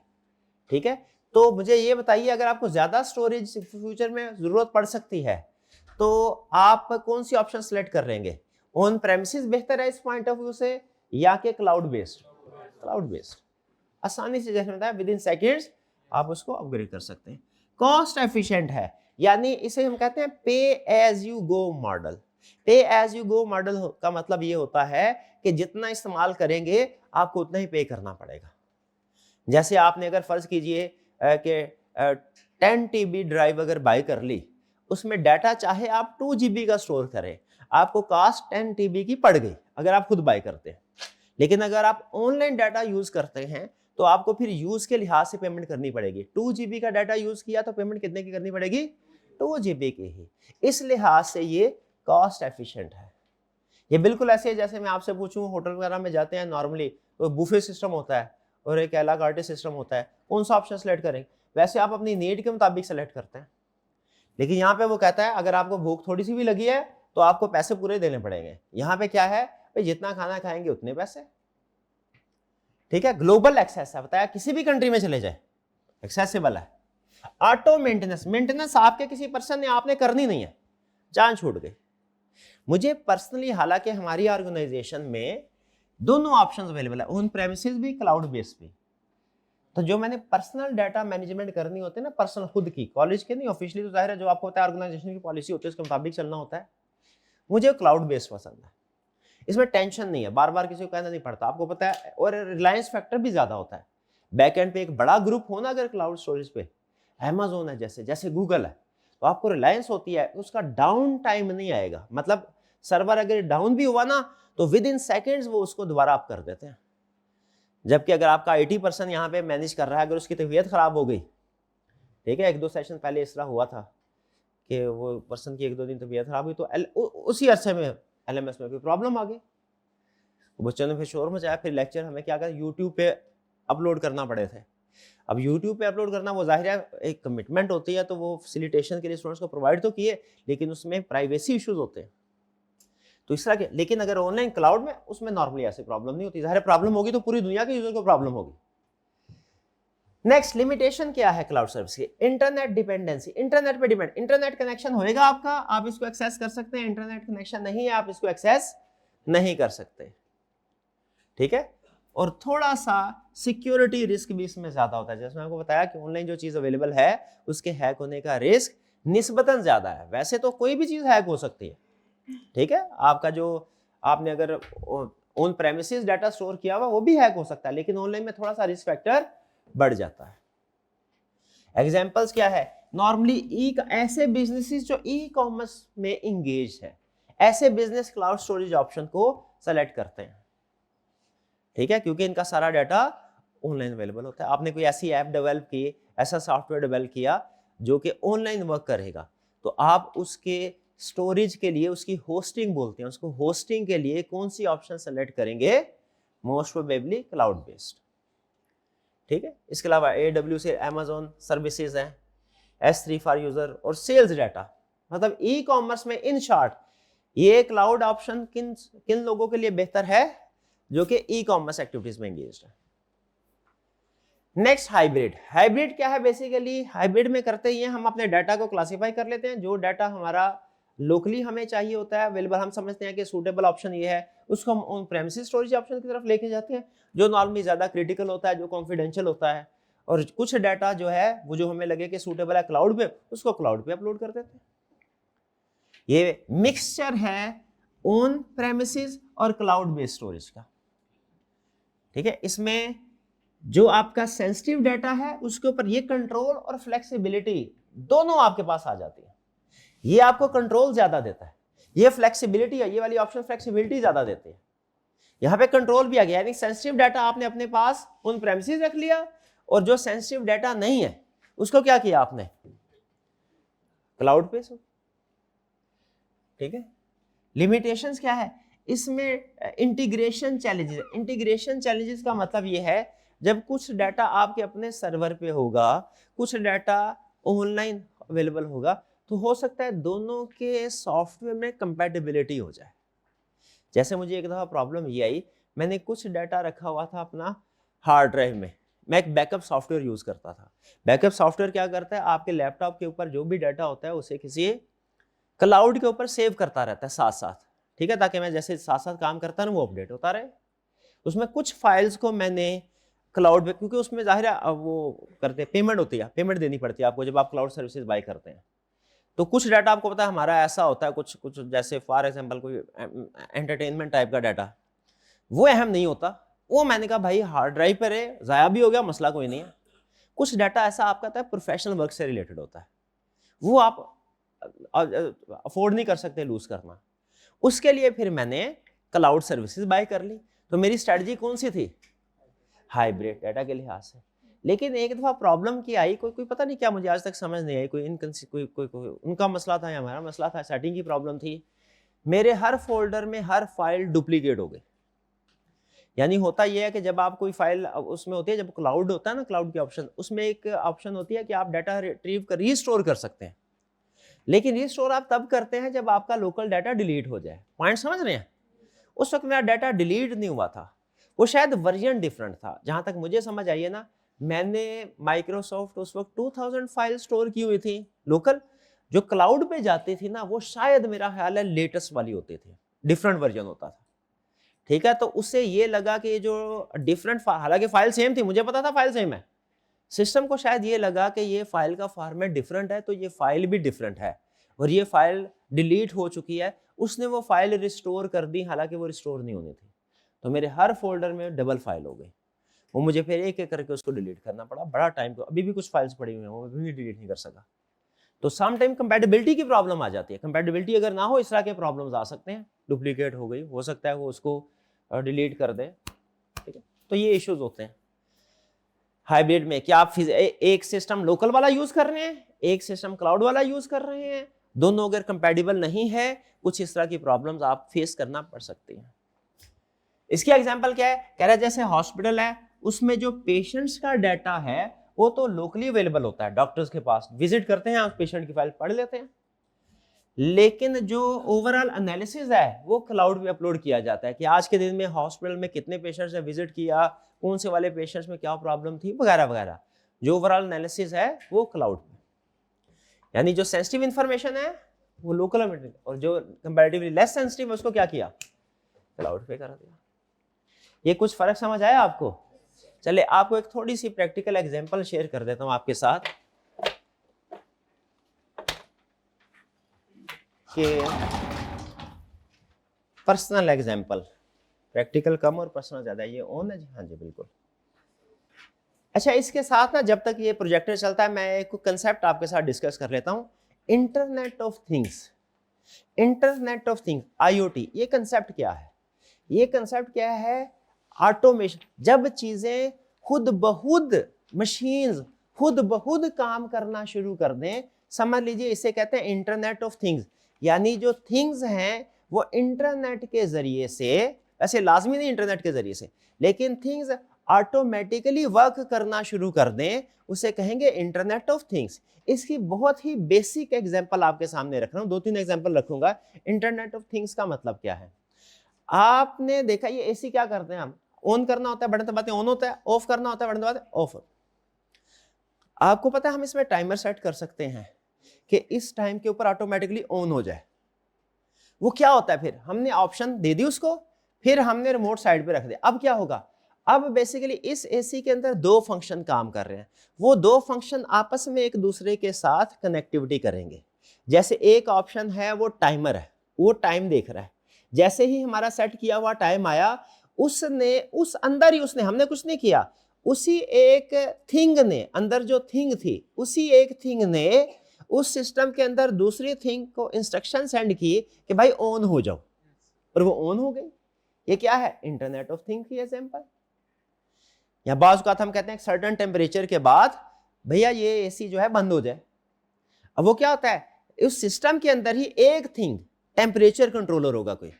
ठीक है, तो मुझे ये बताइए, अगर आपको ज्यादा स्टोरेज फ्यूचर में जरूरत पड़ सकती है तो आप कौन सी ऑप्शन सेलेक्ट कर लेंगे? ऑन प्रेमिसेस बेहतर है इस पॉइंट ऑफ व्यू से, या कि क्लाउड बेस्ड? क्लाउड बेस्ड आसानी से, जैसे बताया, विद इन सेकेंड्स आप उसको अपग्रेड कर सकते हैं। कॉस्ट एफिशिएंट है, यानी इसे हम कहते हैं पे एज यू गो मॉडल। पे एज यू गो मॉडल का मतलब ये होता है कि जितना इस्तेमाल करेंगे आपको उतना ही पे करना पड़ेगा। जैसे आपने अगर फर्ज कीजिए कि 10 TB ड्राइव अगर बाय कर ली, उसमें डाटा चाहे आप 2 GB का स्टोर करें, आपको कास्ट 10 TB की पड़ गई अगर आप खुद बाय करते हैं। लेकिन अगर आप ऑनलाइन डाटा यूज करते हैं तो आपको फिर यूज के लिहाज से पेमेंट करनी पड़ेगी। 2 GB का डाटा यूज किया तो पेमेंट कितने की करनी पड़ेगी? 2 GB की ही। इस लिहाज से ये कॉस्ट एफिशिएंट है। ये बिल्कुल ऐसे है जैसे मैं आपसे पूछूं, होटल वगैरह में जाते हैं नॉर्मली तो बुफे सिस्टम होता है और एक एला कार्टे सिस्टम होता है, कौन सा ऑप्शन सेलेक्ट करें? वैसे आप अपनी नीड के मुताबिक सेलेक्ट करते हैं, लेकिन यहाँ पे वो कहता है अगर आपको भूख थोड़ी सी भी लगी है तो आपको पैसे पूरे देने पड़ेंगे। यहाँ पे क्या है भाई, जितना खाना खाएंगे उतने पैसे। ठीक है, ग्लोबल एक्सेस है, बताया किसी भी कंट्री में चले जाए एक्सेसिबल है। ऑटो मेंटेनेंस, मेंटेनेंस आपके किसी पर्सन ने आपने करनी नहीं है, जान छूट गई। मुझे पर्सनली, हालांकि हमारी ऑर्गेनाइजेशन में दोनों ऑप्शंस अवेलेबल है, ऑन प्रेमिसेस भी, क्लाउड बेस्ड भी। तो जो मैंने पर्सनल डाटा मैनेजमेंट करनी होती है ना, पर्सनल खुद की, कॉलेज के नहीं, ऑफिशियली तो जाहिर है जो आपको होता है ऑर्गेनाइजेशन की पॉलिसी होती है उसके मुताबिक चलना होता है। मुझे क्लाउड बेस्ड पसंद है, इसमें टेंशन नहीं है, बार बार किसी को कहना नहीं पड़ता, आपको पता है, और रिलायंस फैक्टर भी ज्यादा होता है। बैकएंड पे एक बड़ा ग्रुप हो ना अगर क्लाउड स्टोरेज पे, अमेज़न है जैसे, जैसे गूगल है, तो आपको रिलायंस होती है, उसका डाउन टाइम नहीं आएगा। मतलब सर्वर अगर डाउन भी हुआ ना तो विद इन सेकेंड्स वो उसको दोबारा आप कर देते हैं। जबकि अगर आपका 80% यहाँ पे मैनेज कर रहा है, अगर उसकी तबीयत खराब हो गई, ठीक है, 1-2 सेशन पहले इस तरह हुआ था कि वो पर्सन की 1-2 दिन तबीयत खराब हुई तो उसी अरसे में LMS में कोई प्रॉब्लम आ गई, बच्चों ने फिर शोर मचाया, फिर लेक्चर हमें क्या करा, यूट्यूब पे अपलोड करना पड़े थे। अब यूट्यूब पे अपलोड करना वो जाहिर है एक कमिटमेंट होती है, तो वो फैसिलिटेशन के लिए स्टूडेंट्स को प्रोवाइड तो किए, लेकिन उसमें प्राइवेसी इश्यूज होते हैं, तो इस तरह के। लेकिन अगर ऑनलाइन क्लाउड में, उसमें नॉर्मली ऐसी प्रॉब्लम नहीं होती। जाहिर प्रॉब्लम होगी तो पूरी दुनिया के यूजर को प्रॉब्लम होगी। नेक्स्ट लिमिटेशन क्या है क्लाउड सर्विस की? इंटरनेट डिपेंडेंसी, इंटरनेट पे डिपेंड। इंटरनेट कनेक्शन होएगा आपका, आप इसको एक्सेस कर सकते हैं, इंटरनेट कनेक्शन नहीं है आप इसको एक्सेस नहीं कर सकते। ठीक है, और थोड़ा सा सिक्योरिटी रिस्क भी इसमें ज्यादा होता है। जैसे मैं आपको बताया कि ऑनलाइन जो चीज अवेलेबल है उसके हैक होने का रिस्क निस्बतन ज्यादा है। वैसे तो कोई भी चीज हैक हो सकती है, ठीक है, आपका जो आपने अगर ऑन प्रेमिसेस डाटा स्टोर किया हुआ वो भी हैक हो सकता है, लेकिन ऑनलाइन में थोड़ा सा रिस्क फैक्टर बढ़ जाता है। एग्जांपल्स क्या है? नॉर्मली ऐसे बिजनेसेस जो ई कॉमर्स में इंगेज है, ऐसे बिजनेस क्लाउड स्टोरेज ऑप्शन को सेलेक्ट करते हैं। ठीक है, क्योंकि इनका सारा डाटा ऑनलाइन अवेलेबल होता है। आपने कोई ऐसी ऐप डेवलप की, ऐसा सॉफ्टवेयर डेवलप किया जो कि ऑनलाइन वर्क करेगा, तो आप उसके स्टोरेज के लिए, उसकी होस्टिंग बोलते हैं उसको, होस्टिंग के लिए कौन सी ऑप्शन सेलेक्ट करेंगे? Most probably cloud based. ठीक है, इसके अलावा AWS से Amazon सर्विसेज हैं, S3 फॉर यूजर और सेल्स डाटा। मतलब ई कॉमर्स में इन शॉर्ट ये क्लाउड ऑप्शन किन किन लोगों के लिए बेहतर है? जो कि ई कॉमर्स एक्टिविटीज में एंगेज्ड है। Next hybrid. हाइब्रिड क्या है? बेसिकली हाइब्रिड में करते ही हम अपने डाटा को क्लासिफाई कर लेते हैं। जो डाटा हमारा लोकली हमें चाहिए होता है, अवेलेबल, हम समझते हैं कि सूटेबल ऑप्शन ये है, उसको हम ऑन प्रेमिसेस स्टोरेज ऑप्शन की तरफ लेके जाते हैं, जो नॉर्मली ज्यादा क्रिटिकल होता है, जो कॉन्फिडेंशियल होता है, और कुछ डाटा जो है वो जो हमें लगे कि सूटेबल है क्लाउड पे, उसको क्लाउड पे अपलोड कर देते हैं। ये मिक्सचर है ऑन प्रेमिसेस और क्लाउड बेस्ड स्टोरेज का। ठीक है, इसमें जो आपका सेंसिटिव डाटा है उसके ऊपर ये कंट्रोल और फ्लेक्सिबिलिटी दोनों आपके पास आ जाती है। ये आपको कंट्रोल ज्यादा देता है, ये फ्लेक्सिबिलिटी है, ये वाली ऑप्शन फ्लेक्सिबिलिटी ज्यादा देती है। यहां पे कंट्रोल भी आ गया, यानी सेंसिटिव डाटा आपने अपने पास ऑन प्रेमिसेस रख लिया, और जो सेंसिटिव डाटा नहीं है उसको क्या किया आपने? क्लाउड पे। ठीक है, लिमिटेशंस क्या है इसमें? Integration challenges. इंटीग्रेशन चैलेंजेस का मतलब ये है जब कुछ डाटा आपके अपने सर्वर पे होगा, कुछ डाटा ऑनलाइन अवेलेबल होगा, तो हो सकता है दोनों के सॉफ्टवेयर में कंपैटिबिलिटी हो जाए। जैसे मुझे एक दफा प्रॉब्लम ये आई, मैंने कुछ डाटा रखा हुआ था अपना हार्ड ड्राइव में, मैं एक बैकअप सॉफ्टवेयर यूज करता था। बैकअप सॉफ्टवेयर क्या करता है? आपके लैपटॉप के ऊपर जो भी डाटा होता है उसे किसी क्लाउड के ऊपर सेव करता रहता है साथ साथ। ठीक है, ताकि मैं जैसे साथ साथ काम करता ना वो अपडेट होता रहे। उसमें कुछ फाइल्स को मैंने क्लाउड पे, क्योंकि उसमें जाहिर है वो करते पेमेंट होती है, पेमेंट देनी पड़ती है आपको जब आप क्लाउड सर्विसेज बाय करते हैं, तो कुछ डाटा आपको पता है हमारा ऐसा होता है, कुछ कुछ जैसे फॉर एग्जांपल कोई एंटरटेनमेंट टाइप का डाटा, वो अहम नहीं होता, वो मैंने कहा भाई हार्ड ड्राइव पर है, ज़ाया भी हो गया, मसला कोई नहीं है। कुछ डाटा ऐसा आपका था प्रोफेशनल वर्क से रिलेटेड होता है, वो आप अफोर्ड नहीं कर सकते लूज करना, उसके लिए फिर मैंने क्लाउड सर्विसेज बाय कर ली। तो मेरी स्ट्रेटजी कौन सी थी? हाइब्रिड डाटा के लिहाज से। लेकिन एक दफा प्रॉब्लम क्या आई, कोई पता नहीं क्या, मुझे आज तक समझ नहीं आई, कोई उनका मसला था या हमारा मसला था, सेटिंग की प्रॉब्लम थी। मेरे हर फोल्डर में हर फाइल डुप्लीकेट हो गई। यानी होता यह है कि जब आप कोई फाइल उसमें होती है, जब क्लाउड होता है ना, क्लाउड के ऑप्शन, उसमें एक ऑप्शन होती है कि आप डाटा रिट्रीव कर रीस्टोर कर सकते हैं, लेकिन रीस्टोर आप तब करते हैं जब आपका लोकल डाटा डिलीट हो जाए। पॉइंट समझ रहे हैं? उस वक्त मेरा डाटा डिलीट नहीं हुआ था, वो शायद वर्जन डिफरेंट था। जहां तक मुझे समझ आई है ना, मैंने माइक्रोसॉफ्ट उस वक्त 2000 फाइल स्टोर की हुई थी लोकल, जो क्लाउड पे जाती थी ना, वो शायद मेरा ख्याल है लेटेस्ट वाली होती थी, डिफरेंट वर्जन होता था। ठीक है, तो उससे ये लगा कि जो डिफरेंट, हालांकि फाइल सेम थी, मुझे पता था फाइल सेम है, सिस्टम को शायद ये लगा कि ये फाइल का फॉर्मेट डिफरेंट है, तो ये फाइल भी डिफरेंट है और ये फाइल डिलीट हो चुकी है। उसने वो फाइल रिस्टोर कर दी, हालांकि वो रिस्टोर नहीं होनी थी। तो मेरे हर फोल्डर में डबल फाइल हो गई, वो मुझे फिर एक एक करके उसको डिलीट करना पड़ा, बड़ा टाइम। तो अभी भी कुछ फाइल्स पड़ी हुई हैं, वो भी डिलीट नहीं कर सका। तो सम टाइम कंपैटिबिलिटी की प्रॉब्लम आ जाती है। कंपैटिबिलिटी अगर ना हो, इस तरह के प्रॉब्लम्स आ सकते हैं, डुप्लीकेट हो गई, हो सकता है वो उसको डिलीट कर दे। ठीक है, तो ये इश्यूज होते हैं हाइब्रिड में। क्या आप एक सिस्टम लोकल वाला यूज कर रहे हैं, एक सिस्टम क्लाउड वाला यूज कर रहे हैं, दोनों अगर कंपैटिबल नहीं है, कुछ इस तरह की प्रॉब्लम्स आप फेस करना पड़ सकती हैं। इसकी एग्जांपल क्या है? कह रहा है जैसे हॉस्पिटल है, उसमें जो पेशेंट्स का डाटा है वो तो लोकली अवेलेबल होता है, डॉक्टर्स के पास विजिट करते हैं, आप पेशेंट की फाइल पढ़ लेते हैं, लेकिन जो ओवरऑल एनालिसिस है वो क्लाउड में अपलोड किया जाता है कि आज के दिन में हॉस्पिटल में कितने पेशेंट्स ने विजिट किया, कौन से वाले पेशेंट्स में क्या प्रॉब्लम थी, वगैरह वगैरह। जो ओवरऑल एनालिसिस है वो क्लाउड में, यानी जो सेंसिटिव इंफॉर्मेशन है वो लोकल में, और जो कंपैरेटिवली लेस सेंसिटिव है उसको क्या किया? क्लाउड पे कर दिया। ये कुछ फर्क समझ आया आपको? चले आपको एक थोड़ी सी प्रैक्टिकल एग्जांपल शेयर कर देता हूं आपके साथ कि पर्सनल एग्जांपल, प्रैक्टिकल कम और पर्सनल ज्यादा। ये ऑन है जी? हाँ जी बिल्कुल। अच्छा, इसके साथ ना जब तक ये प्रोजेक्टर चलता है, मैं एक कंसेप्ट आपके साथ डिस्कस कर लेता हूं। Internet of things, internet of things, IoT, ये कंसेप्ट क्या है? ये कंसेप्ट क्या है? ऑटोमेशन। जब चीजें खुद बहुद, मशीन्स खुद बहुद काम करना शुरू कर दें, समझ लीजिए इसे कहते हैं इंटरनेट ऑफ थिंग्स। यानी जो थिंग्स हैं वो इंटरनेट के जरिए से, ऐसे लाजमी नहीं इंटरनेट के जरिए से, लेकिन थिंग्स ऑटोमेटिकली वर्क करना शुरू कर दें, उसे कहेंगे इंटरनेट ऑफ थिंग्स। इसकी बहुत ही बेसिक एग्जांपल आपके सामने रख रहा हूं, 2-3 एग्जांपल रखूंगा। इंटरनेट ऑफ थिंग्स का मतलब क्या है? आपने देखा ये एसी क्या करते हैं, हम ऑन करना होता है बटन दबाते ऑन होता है, ऑफ करना होता है बटन दबाते ऑफ। आपको पता है हम इसमें टाइमर सेट कर सकते हैं कि इस टाइम के ऊपर ऑटोमेटिकली ऑन हो जाए। वो क्या होता है? फिर हमने ऑप्शन दे दी उसको, फिर हमने रिमोट साइड पे रख दिया। अब क्या होगा? अब बेसिकली इस एसी के अंदर दो फंक्शन काम कर रहे हैं, वो दो फंक्शन आपस में एक दूसरे के साथ कनेक्टिविटी करेंगे। जैसे एक ऑप्शन है वो टाइमर है, वो टाइम देख रहा है, जैसे ही हमारा सेट किया हुआ टाइम आया, उसने उस अंदर ही, उसने, हमने कुछ नहीं किया, उसी एक थिंग ने, अंदर जो थिंग थी, उसी एक थिंग ने उस सिस्टम के अंदर दूसरी थिंग को इंस्ट्रक्शन सेंड की कि भाई ऑन हो जाओ, और वो ऑन हो गई। ये क्या है? इंटरनेट ऑफ थिंग की एग्जांपल। या बाज़ औक़ात हम कहते हैं सर्टेन टेम्परेचर के बाद भैया ये एसी जो है बंद हो जाए। अब वो क्या होता है? उस सिस्टम के अंदर ही एक थिंग, टेम्परेचर कंट्रोलर होगा कोई,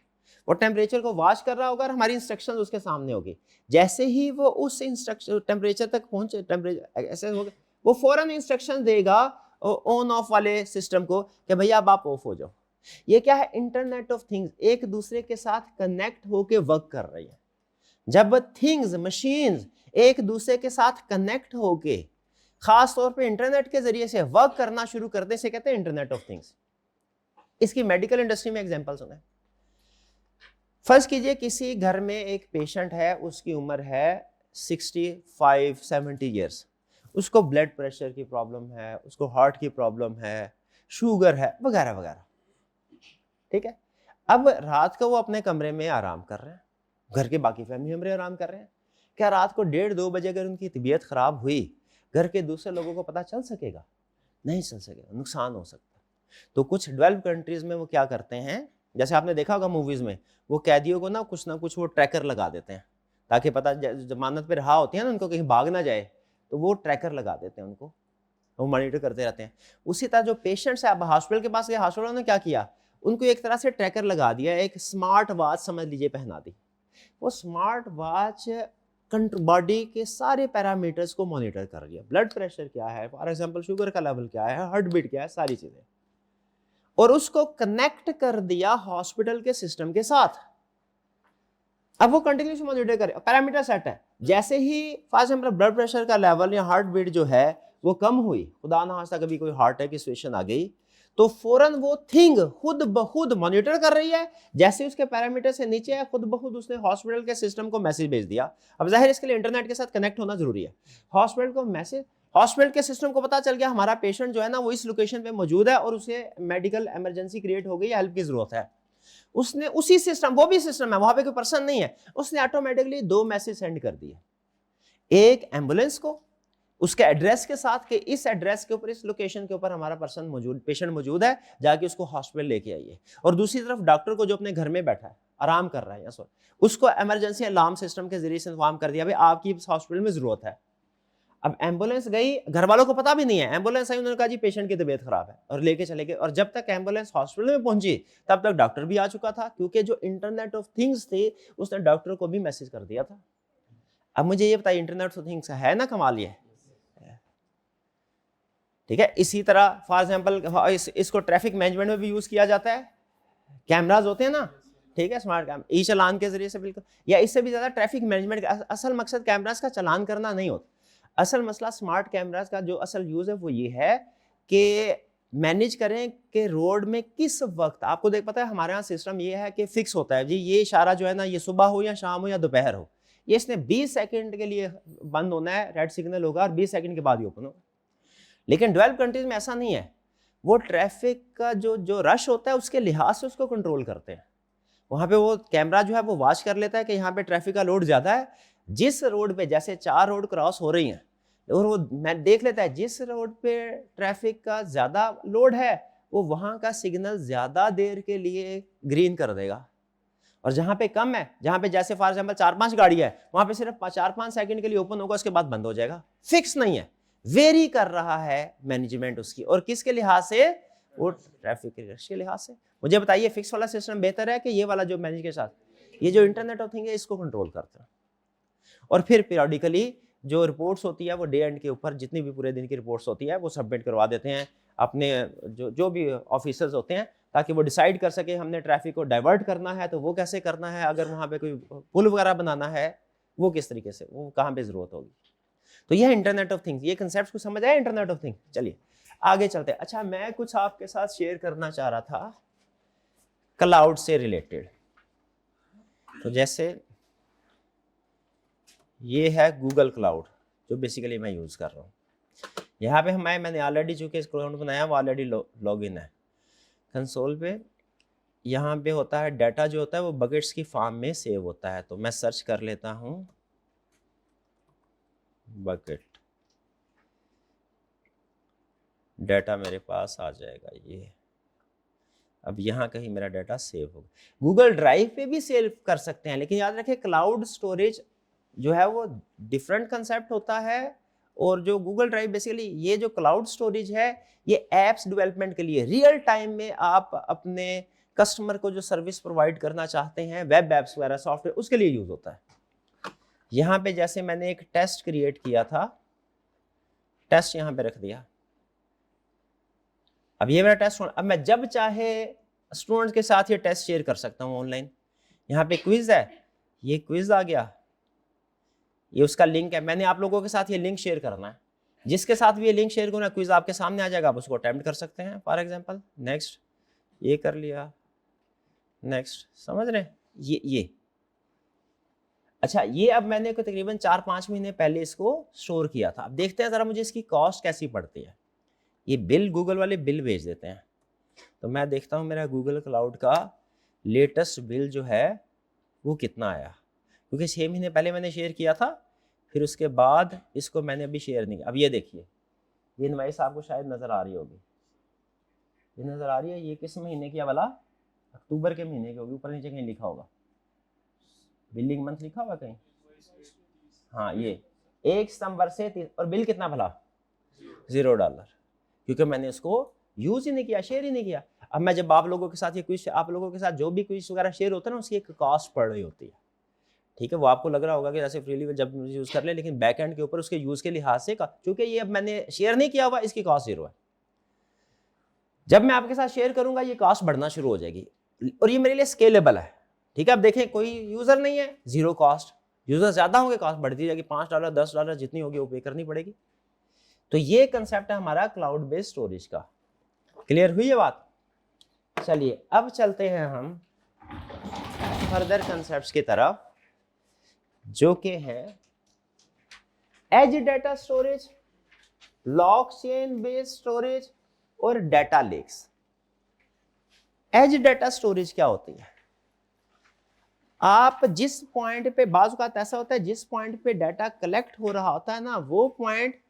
वो टेम्परेचर को वॉच कर रहा होगा और हमारी इंस्ट्रक्शन उसके सामने होगी। जैसे ही वो उस इंस्ट्रक्शन टेम्परेचर तक पहुंचे, टेम्परेचर ऐसे होगा, वो फौरन इंस्ट्रक्शन देगा ऑन ऑफ वाले सिस्टम को कि भैया अब आप ऑफ हो जाओ। ये क्या है? इंटरनेट ऑफ थिंग्स, एक दूसरे के साथ कनेक्ट होके वर्क कर रही है। जब थिंग्स, मशीन्स एक दूसरे के साथ कनेक्ट होके खास तौर पे इंटरनेट के जरिए से वर्क करना शुरू करते, से कहते हैं इंटरनेट ऑफ थिंग्स। इसकी मेडिकल इंडस्ट्री में एग्जांपल सुने। फर्ज कीजिए किसी घर में एक पेशेंट है, उसकी उम्र है 65-70 ईयर्स, उसको ब्लड प्रेशर की प्रॉब्लम है, उसको हार्ट की प्रॉब्लम है, शुगर है, वगैरह वगैरह। ठीक है, अब रात को वो अपने कमरे में आराम कर रहे हैं, घर के बाकी फैमिली मेंबर आराम कर रहे हैं। क्या रात को 1:30-2 बजे अगर उनकी तबीयत खराब हुई, घर के दूसरे लोगों को पता चल सकेगा? नहीं चल सकेगा, नुकसान हो सकता है। तो कुछ डेवलप्ड कंट्रीज में वो क्या करते हैं, जैसे आपने देखा होगा मूवीज में, वो कैदियों को ना कुछ वो ट्रैकर लगा देते हैं, ताकि पता जमानत पे रहा होती है ना, उनको कहीं भाग ना जाए, तो वो ट्रैकर लगा देते हैं उनको, वो मॉनिटर करते रहते हैं। उसी तरह जो पेशेंट्स है, अब हॉस्पिटल के पास गए, हॉस्पिटल ने क्या किया, उनको एक तरह से ट्रैकर लगा दिया, एक स्मार्ट वॉच समझ लीजिए पहना दी। वो स्मार्ट वॉच बॉडी के सारे पैरामीटर्स को मॉनिटर कर लिया, ब्लड प्रेशर क्या है, फॉर एग्जांपल शुगर का लेवल क्या है, हार्ट बीट क्या है, सारी चीजें, और उसको कनेक्ट कर दिया हॉस्पिटल के सिस्टम के साथ। अब वो कंटिन्यूसली मॉनिटर करे, पैरामीटर सेट है। जैसे ही फॉर एग्जांपल ब्लड प्रेशर का लेवल या हार्ट बीट जो है वो कम हुई, खुदा ना खास्ता कभी कोई हार्ट अटैक की सिचुएशन आ गई, तो फौरन वो थिंग खुद ब खुद मॉनिटर कर रही है। जैसे उसके पैरामीटर से नीचे है, खुद ब खुद उसने हॉस्पिटल के सिस्टम को मैसेज भेज दिया। अब जाहिर इसके लिए इंटरनेट के साथ कनेक्ट होना जरूरी है। हॉस्पिटल को मैसेज, हॉस्पिटल के सिस्टम को पता चल गया हमारा पेशेंट जो है ना वो इस लोकेशन पे मौजूद है और उसे मेडिकल इमरजेंसी क्रिएट हो गई, हेल्प की जरूरत है। उसने उसी सिस्टम, वो भी सिस्टम है, वहां पे कोई पर्सन नहीं है, उसने ऑटोमेटिकली 2 मैसेज सेंड कर दिए। एक एम्बुलेंस को उसके एड्रेस के साथ कि इस एड्रेस के ऊपर, इस लोकेशन के ऊपर हमारा पर्सन मौजूद, पेशेंट मौजूद है, जाके उसको हॉस्पिटल लेके आइए। और दूसरी तरफ डॉक्टर को जो अपने घर में बैठा है, आराम कर रहा है, या उसको इमरजेंसी अलार्म सिस्टम के जरिए से इन्फॉर्म कर दिया भाई आपकी इस हॉस्पिटल में जरूरत है। अब एम्बुलेंस गई, घर वालों को पता भी नहीं है, एम्बुलेंस आई, उन्होंने कहा जी पेशेंट की तबीयत खराब है, और लेके चले गए। और जब तक एम्बुलेंस हॉस्पिटल में पहुंची तब तक डॉक्टर भी आ चुका था, क्योंकि जो इंटरनेट ऑफ थिंग्स थे उसने डॉक्टर को भी मैसेज कर दिया था। अब मुझे ये बताइए, इंटरनेट ऑफ थिंग्स है ना कमाल ये, ठीक है। इसी तरह फॉर एग्जांपल इसको ट्रैफिक मैनेजमेंट में भी यूज किया जाता है। कैमराज होते हैं ना, ठीक है, स्मार्ट कैमरा, ई चालान के जरिए से, बिल्कुल, या इससे भी ज्यादा ट्रैफिक मैनेजमेंट का असल मकसद कैमराज का चालान करना नहीं होता। असल मसला स्मार्ट कैमराज का जो असल यूज है वो ये है कि मैनेज करें कि रोड में किस वक्त, आपको देख पता है हमारे यहाँ सिस्टम ये है कि फिक्स होता है जी, ये इशारा जो है ना, ये सुबह हो या शाम हो या दोपहर हो, ये इसने 20 सेकंड के लिए बंद होना है, रेड सिग्नल होगा और 20 सेकंड के बाद ही ओपन होगा। लेकिन डेवलप्ड कंट्रीज में ऐसा नहीं है, वो ट्रैफिक का जो रश होता है उसके लिहाज से उसको कंट्रोल करते हैं। वहां पे वो कैमरा जो है वो वॉच कर लेता है कि यहाँ पे ट्रैफिक का लोड ज्यादा है, जिस रोड पे, जैसे 4 रोड क्रॉस हो रही हैं, और वो मैं देख लेता है जिस रोड पे ट्रैफिक का ज्यादा लोड है वो वहां का सिग्नल ज्यादा देर के लिए ग्रीन कर देगा, और जहां पे कम है, जहां पे जैसे फॉर एग्जांपल 4-5 गाड़ी है, वहां पे सिर्फ 4-5 सेकंड के लिए ओपन होगा, उसके बाद बंद हो जाएगा। फिक्स नहीं है, वेरी कर रहा है मैनेजमेंट उसकी, और किसके लिहाज से, वो ट्रैफिक के रश के लिहाज से। मुझे बताइए फिक्स वाला सिस्टम बेहतर है कि ये वाला जो मैनेज के साथ, ये जो इंटरनेट ऑफ थिंग है इसको कंट्रोल करता है। और फिर पीरियडिकली जो रिपोर्ट्स होती है वो डे एंड के ऊपर, जितनी भी पूरे दिन की रिपोर्ट्स होती है वो सबमिट करवा देते हैं अपने जो भी ऑफिसर्स होते हैं, ताकि वो डिसाइड कर सके हमने ट्रैफिक को डाइवर्ट करना है तो वो कैसे करना है, अगर वहाँ पे कोई पुल वगैरह बनाना है वो किस तरीके से, वो कहाँ पे जरूरत होगी। तो यह इंटरनेट ऑफ थिंग्स, ये कंसेप्ट को समझ आया इंटरनेट ऑफ थिंग्स। चलिए आगे चलते हैं। अच्छा, मैं कुछ आपके साथ शेयर करना चाह रहा था क्लाउड से रिलेटेड। तो जैसे ये है गूगल क्लाउड जो बेसिकली मैं यूज कर रहा हूँ। यहाँ पे मैंने ऑलरेडी चूंकि इस अकाउंट बनाया वो ऑलरेडी लॉगिन है कंसोल पे। यहाँ पे होता है डाटा जो होता है वो बकेट्स की फॉर्म में सेव होता है। तो मैं सर्च कर लेता हूँ बकेट, डाटा मेरे पास आ जाएगा ये। अब यहाँ कहीं मेरा डाटा सेव होगा। गूगल ड्राइव पे भी सेव कर सकते हैं, लेकिन याद रखें क्लाउड स्टोरेज जो है वो डिफरेंट कंसेप्ट होता है। और जो गूगल ड्राइव बेसिकली, ये जो क्लाउड स्टोरेज है ये एप्स डेवलपमेंट के लिए, रियल टाइम में आप अपने कस्टमर को जो सर्विस प्रोवाइड करना चाहते हैं, वेब एप्स वगैरह सॉफ्टवेयर, उसके लिए यूज होता है। यहाँ पे जैसे मैंने एक टेस्ट क्रिएट किया था, टेस्ट यहाँ पे रख दिया। अब ये मेरा टेस्ट, अब मैं जब चाहे स्टूडेंट्स के साथ ये टेस्ट शेयर कर सकता हूँ ऑनलाइन। यहाँ पे क्विज है, ये क्विज आ गया, ये उसका लिंक है। मैंने आप लोगों के साथ ये लिंक शेयर करना है, जिसके साथ भी ये लिंक शेयर करना, क्विज आपके सामने आ जाएगा, आप उसको अटेम्प्ट कर सकते हैं। फॉर एग्जांपल नेक्स्ट, ये कर लिया, नेक्स्ट, समझ रहे हैं ये। अच्छा, ये अब मैंने तकरीबन 4-5 महीने पहले इसको स्टोर किया था। अब देखते हैं जरा मुझे इसकी कॉस्ट कैसी पड़ती है। ये बिल गूगल वाले बिल भेज देते हैं। तो मैं देखता हूँ मेरा गूगल क्लाउड का लेटेस्ट बिल जो है वो कितना आया, क्योंकि 6 महीने पहले मैंने शेयर किया था, फिर उसके बाद इसको मैंने अभी शेयर नहीं किया। अब ये देखिए, ये इनवाइस आपको शायद नज़र आ रही होगी, ये नज़र आ रही है, ये किस महीने की है वाला? अक्टूबर के महीने की होगी, ऊपर नीचे कहीं लिखा होगा, बिलिंग मंथ लिखा होगा कहीं। हाँ, ये 1 सितंबर से 30, और बिल कितना भला? $0, क्योंकि मैंने इसको यूज ही नहीं किया, शेयर ही नहीं किया। अब मैं जब आप लोगों के साथ ये क्विज, आप लोगों के साथ जो भी क्विज वगैरह शेयर होता है ना, उसकी एक कॉस्ट पड़ रही होती है, ठीक है। वो आपको लग रहा होगा कि जैसे फ्रीली जब यूज कर ले, लेकिन बैक एंड के ऊपर उसके यूज के लिहाज से, क्योंकि ये अब मैंने शेयर नहीं किया हुआ, इसकी कॉस्ट 0 है। जब मैं आपके साथ शेयर करूंगा ये कॉस्ट बढ़ना शुरू हो जाएगी, और ये मेरे लिए स्केलेबल है, ठीक है। अब देखें कोई यूजर नहीं है, 0 कॉस्ट, यूजर ज्यादा होंगे कॉस्ट बढ़ती जाएगी, $5 $10 जितनी होगी वो पे करनी पड़ेगी। तो ये कंसेप्ट है हमारा क्लाउड बेस्ड स्टोरेज का। क्लियर हुई ये बात? चलिए अब चलते हैं हम फर्दर कंसेप्ट्स की तरफ, जो कि है edge data storage, blockchain based storage और data lakes. Edge data storage क्या होती है? आप जिस पॉइंट पे, बाज़ औक़ात ऐसा होता है जिस पॉइंट पे डाटा कलेक्ट हो रहा होता है ना, वो पॉइंट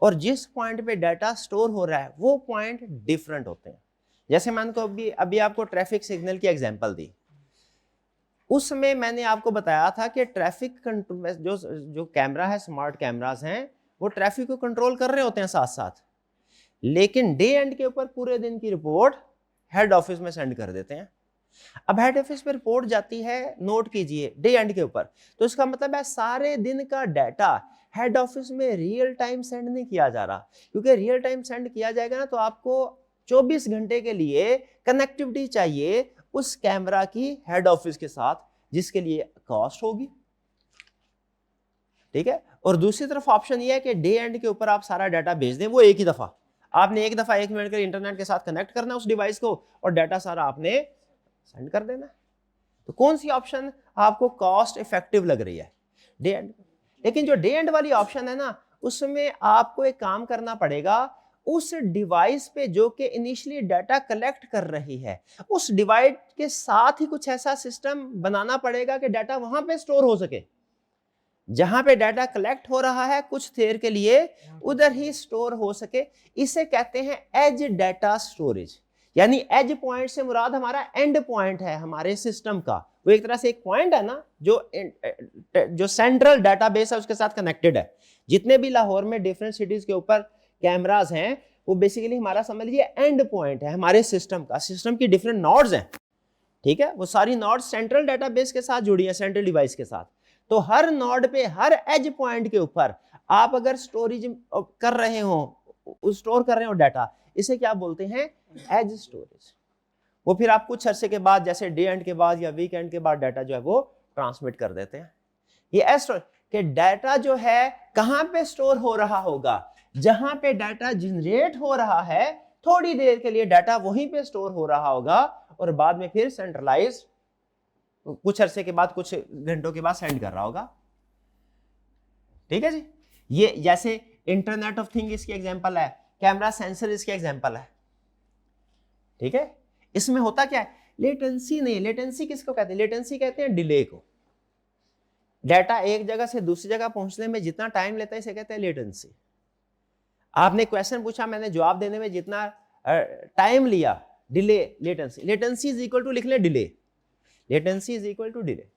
और जिस पॉइंट पे डाटा स्टोर हो रहा है वो पॉइंट डिफरेंट होते हैं। जैसे मैंने को अभी आपको ट्रैफिक सिग्नल की एग्जांपल दी, उसमें मैंने आपको बताया था कि ट्रैफिक जो कैमरा है, स्मार्ट कैमरास हैं, वो ट्रैफिक को कंट्रोल कर रहे होते हैं साथ साथ, लेकिन डे एंड के ऊपर पूरे दिन की रिपोर्ट हेड ऑफिस में सेंड कर देते हैं। अब हेड ऑफिस पे रिपोर्ट जाती है, नोट कीजिए, डे एंड के ऊपर, तो इसका मतलब है सारे दिन का डाटा हेड ऑफिस में रियल टाइम सेंड नहीं किया जा रहा, क्योंकि रियल टाइम सेंड किया जाएगा ना तो आपको 24 घंटे के लिए कनेक्टिविटी चाहिए उस कैमरा की हेड ऑफिस के साथ, जिसके लिए कॉस्ट होगी, ठीक है। और दूसरी तरफ ऑप्शन ये है कि डे एंड के ऊपर आप सारा डाटा भेज दें, वो एक ही दफा, आपने एक दफा 1 मिनट के इंटरनेट के साथ कनेक्ट करना उस डिवाइस को, और डाटा सारा आपने सेंड कर देना। तो कौन सी ऑप्शन आपको कॉस्ट इफेक्टिव लग रही है? Day and. लेकिन जो डे एंड वाली ऑप्शन है ना, उसमें आपको एक काम करना पड़ेगा, उस डिवाइस पे जो कि इनिशियली डाटा कलेक्ट कर रही है, उस डिवाइस के साथ ही कुछ ऐसा सिस्टम बनाना पड़ेगा कि डाटा वहां पे स्टोर हो सके, जहां पे डाटा कलेक्ट हो रहा है कुछ देर के लिए उधर ही स्टोर हो सके। इसे कहते हैं एज डाटा स्टोरेज। यानी एज पॉइंट से मुराद हमारा एंड पॉइंट है हमारे सिस्टम का, वो एक तरह से एक पॉइंट है ना जो सेंट्रल डाटाबेस है उसके साथ कनेक्टेड है। जितने भी लाहौर में डिफरेंट सिटीज के ऊपर कैमरास हैं, वो बेसिकली हमारा समझ लीजिए एंड पॉइंट है हमारे सिस्टम का। सिस्टम की डिफरेंट नोड्स हैं, ठीक है, वो सारी नोड्स सेंट्रल डाटाबेस के साथ जुड़ी है, सेंट्रल डिवाइस के साथ। तो हर नोड पे, हर एज पॉइंट के ऊपर आप अगर स्टोरेज कर रहे हो, स्टोर कर रहे हो डाटा, इसे क्या बोलते हैं? Edge storage. वो फिर आप कुछ अरसे के बाद, जैसे डे एंड के बाद या वीक एंड के बाद, डाटा जो है वो ट्रांसमिट कर देते हैं। ये एज स्टोरेज कि डाटा जो है कहां पे स्टोर हो रहा होगा? जहां पे डाटा जनरेट हो रहा है, थोड़ी देर के लिए डाटा वहीं पे स्टोर हो रहा होगा, और बाद में फिर सेंट्रलाइज कुछ अरसे के बाद, कुछ घंटों के बाद सेंड कर रहा होगा, ठीक है जी। ये जैसे इंटरनेट ऑफ थिंग इसकी एग्जांपल है, कैमरा सेंसर इसकी एग्जांपल है, ठीक है। इसमें होता क्या है? लेटेंसी नहीं, लेटेंसी किसको कहते हैं? लेटेंसी कहते हैं डिले को। डाटा एक जगह से दूसरी जगह पहुंचने में जितना टाइम लेता है, इसे कहते हैं लेटेंसी। आपने क्वेश्चन पूछा, मैंने जवाब देने में जितना टाइम लिया, delay, latency. Latency is equal to, लिख ले delay, latency is equal to delay.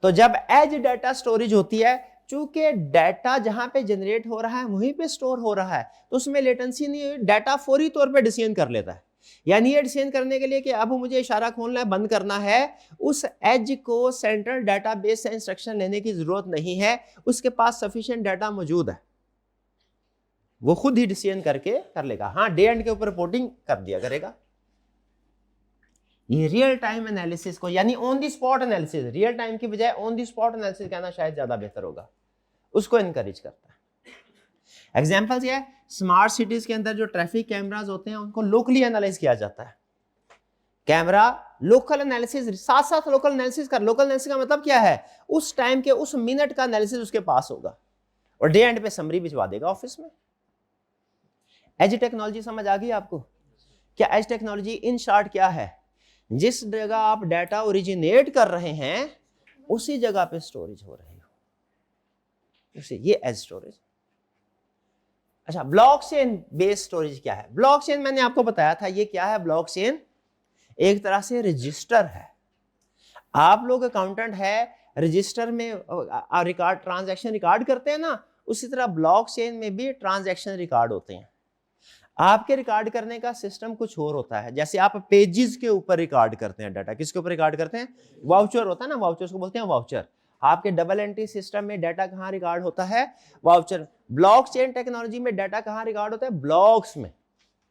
तो जब एज डाटा स्टोरेज होती है, चूंकि डाटा जहां पे जनरेट हो रहा है वहीं पे स्टोर हो रहा है, तो उसमें लेटेंसी नहीं है, डाटा फौरी तौर पे डिसीजन कर लेता है। यानी ये डिसीजन करने के लिए कि अब मुझे इशारा खोलना है, बंद करना है, उस एज को सेंट्रल डाटाबेस से इंस्ट्रक्शन लेने की जरूरत नहीं है, उसके पास सफिशिएंट डाटा मौजूद है, वो खुद ही डिसीजन करके कर लेगा। हाँ, डे एंड के ऊपर रिपोर्टिंग कर दिया करेगा। ये रियल टाइम एनालिसिस को, यानी on the spot analysis, real time की बजाय ऑन द स्पॉट एनालिसिस कहना शायद ज्यादा बेहतर होगा, उसको इनकरेज करता है। एग्जांपल्स ये है, स्मार्ट सिटीज के अंदर जो ट्रैफिक कैमरास होते हैं उनको लोकली एनालाइज किया जाता है। कैमरा लोकल एनालिसिस, साथ साथ लोकल एनालिसिस कर। लोकल एनालिसिस का मतलब क्या है? उस टाइम के उस मिनट का एनालिसिस उसके पास होगा, और डे एंड पे समरी भिजवा देगा ऑफिस में। एज टेक्नोलॉजी समझ आ गई आपको? क्या एज टेक्नोलॉजी इन शॉर्ट क्या है? जिस जगह आप डाटा ओरिजिनेट कर रहे हैं उसी जगह पे स्टोरेज हो रही हो, उसे ये एज स्टोरेज। अच्छा, ब्लॉकचेन बेस्ड स्टोरेज क्या है? ब्लॉकचेन मैंने आपको बताया था ये क्या है। ब्लॉकचेन एक तरह से रजिस्टर है। आप लोग अकाउंटेंट है, रजिस्टर में रिकॉर्ड ट्रांजैक्शन रिकॉर्ड करते हैं ना, उसी तरह ब्लॉकचेन में भी ट्रांजैक्शन रिकॉर्ड होते हैं। आपके रिकॉर्ड करने का सिस्टम कुछ और होता है। जैसे आप पेजेस के ऊपर रिकॉर्ड करते हैं डाटा, किसके ऊपर रिकॉर्ड करते हैं? वाउचर होता है ना, वाउचर्स को बोलते हैं वाउचर। आपके डबल एंट्री सिस्टम में डाटा कहाँ रिकॉर्ड होता है? वाउचर। ब्लॉकचेन टेक्नोलॉजी में डाटा कहाँ रिकॉर्ड होता है? ब्लॉक्स में,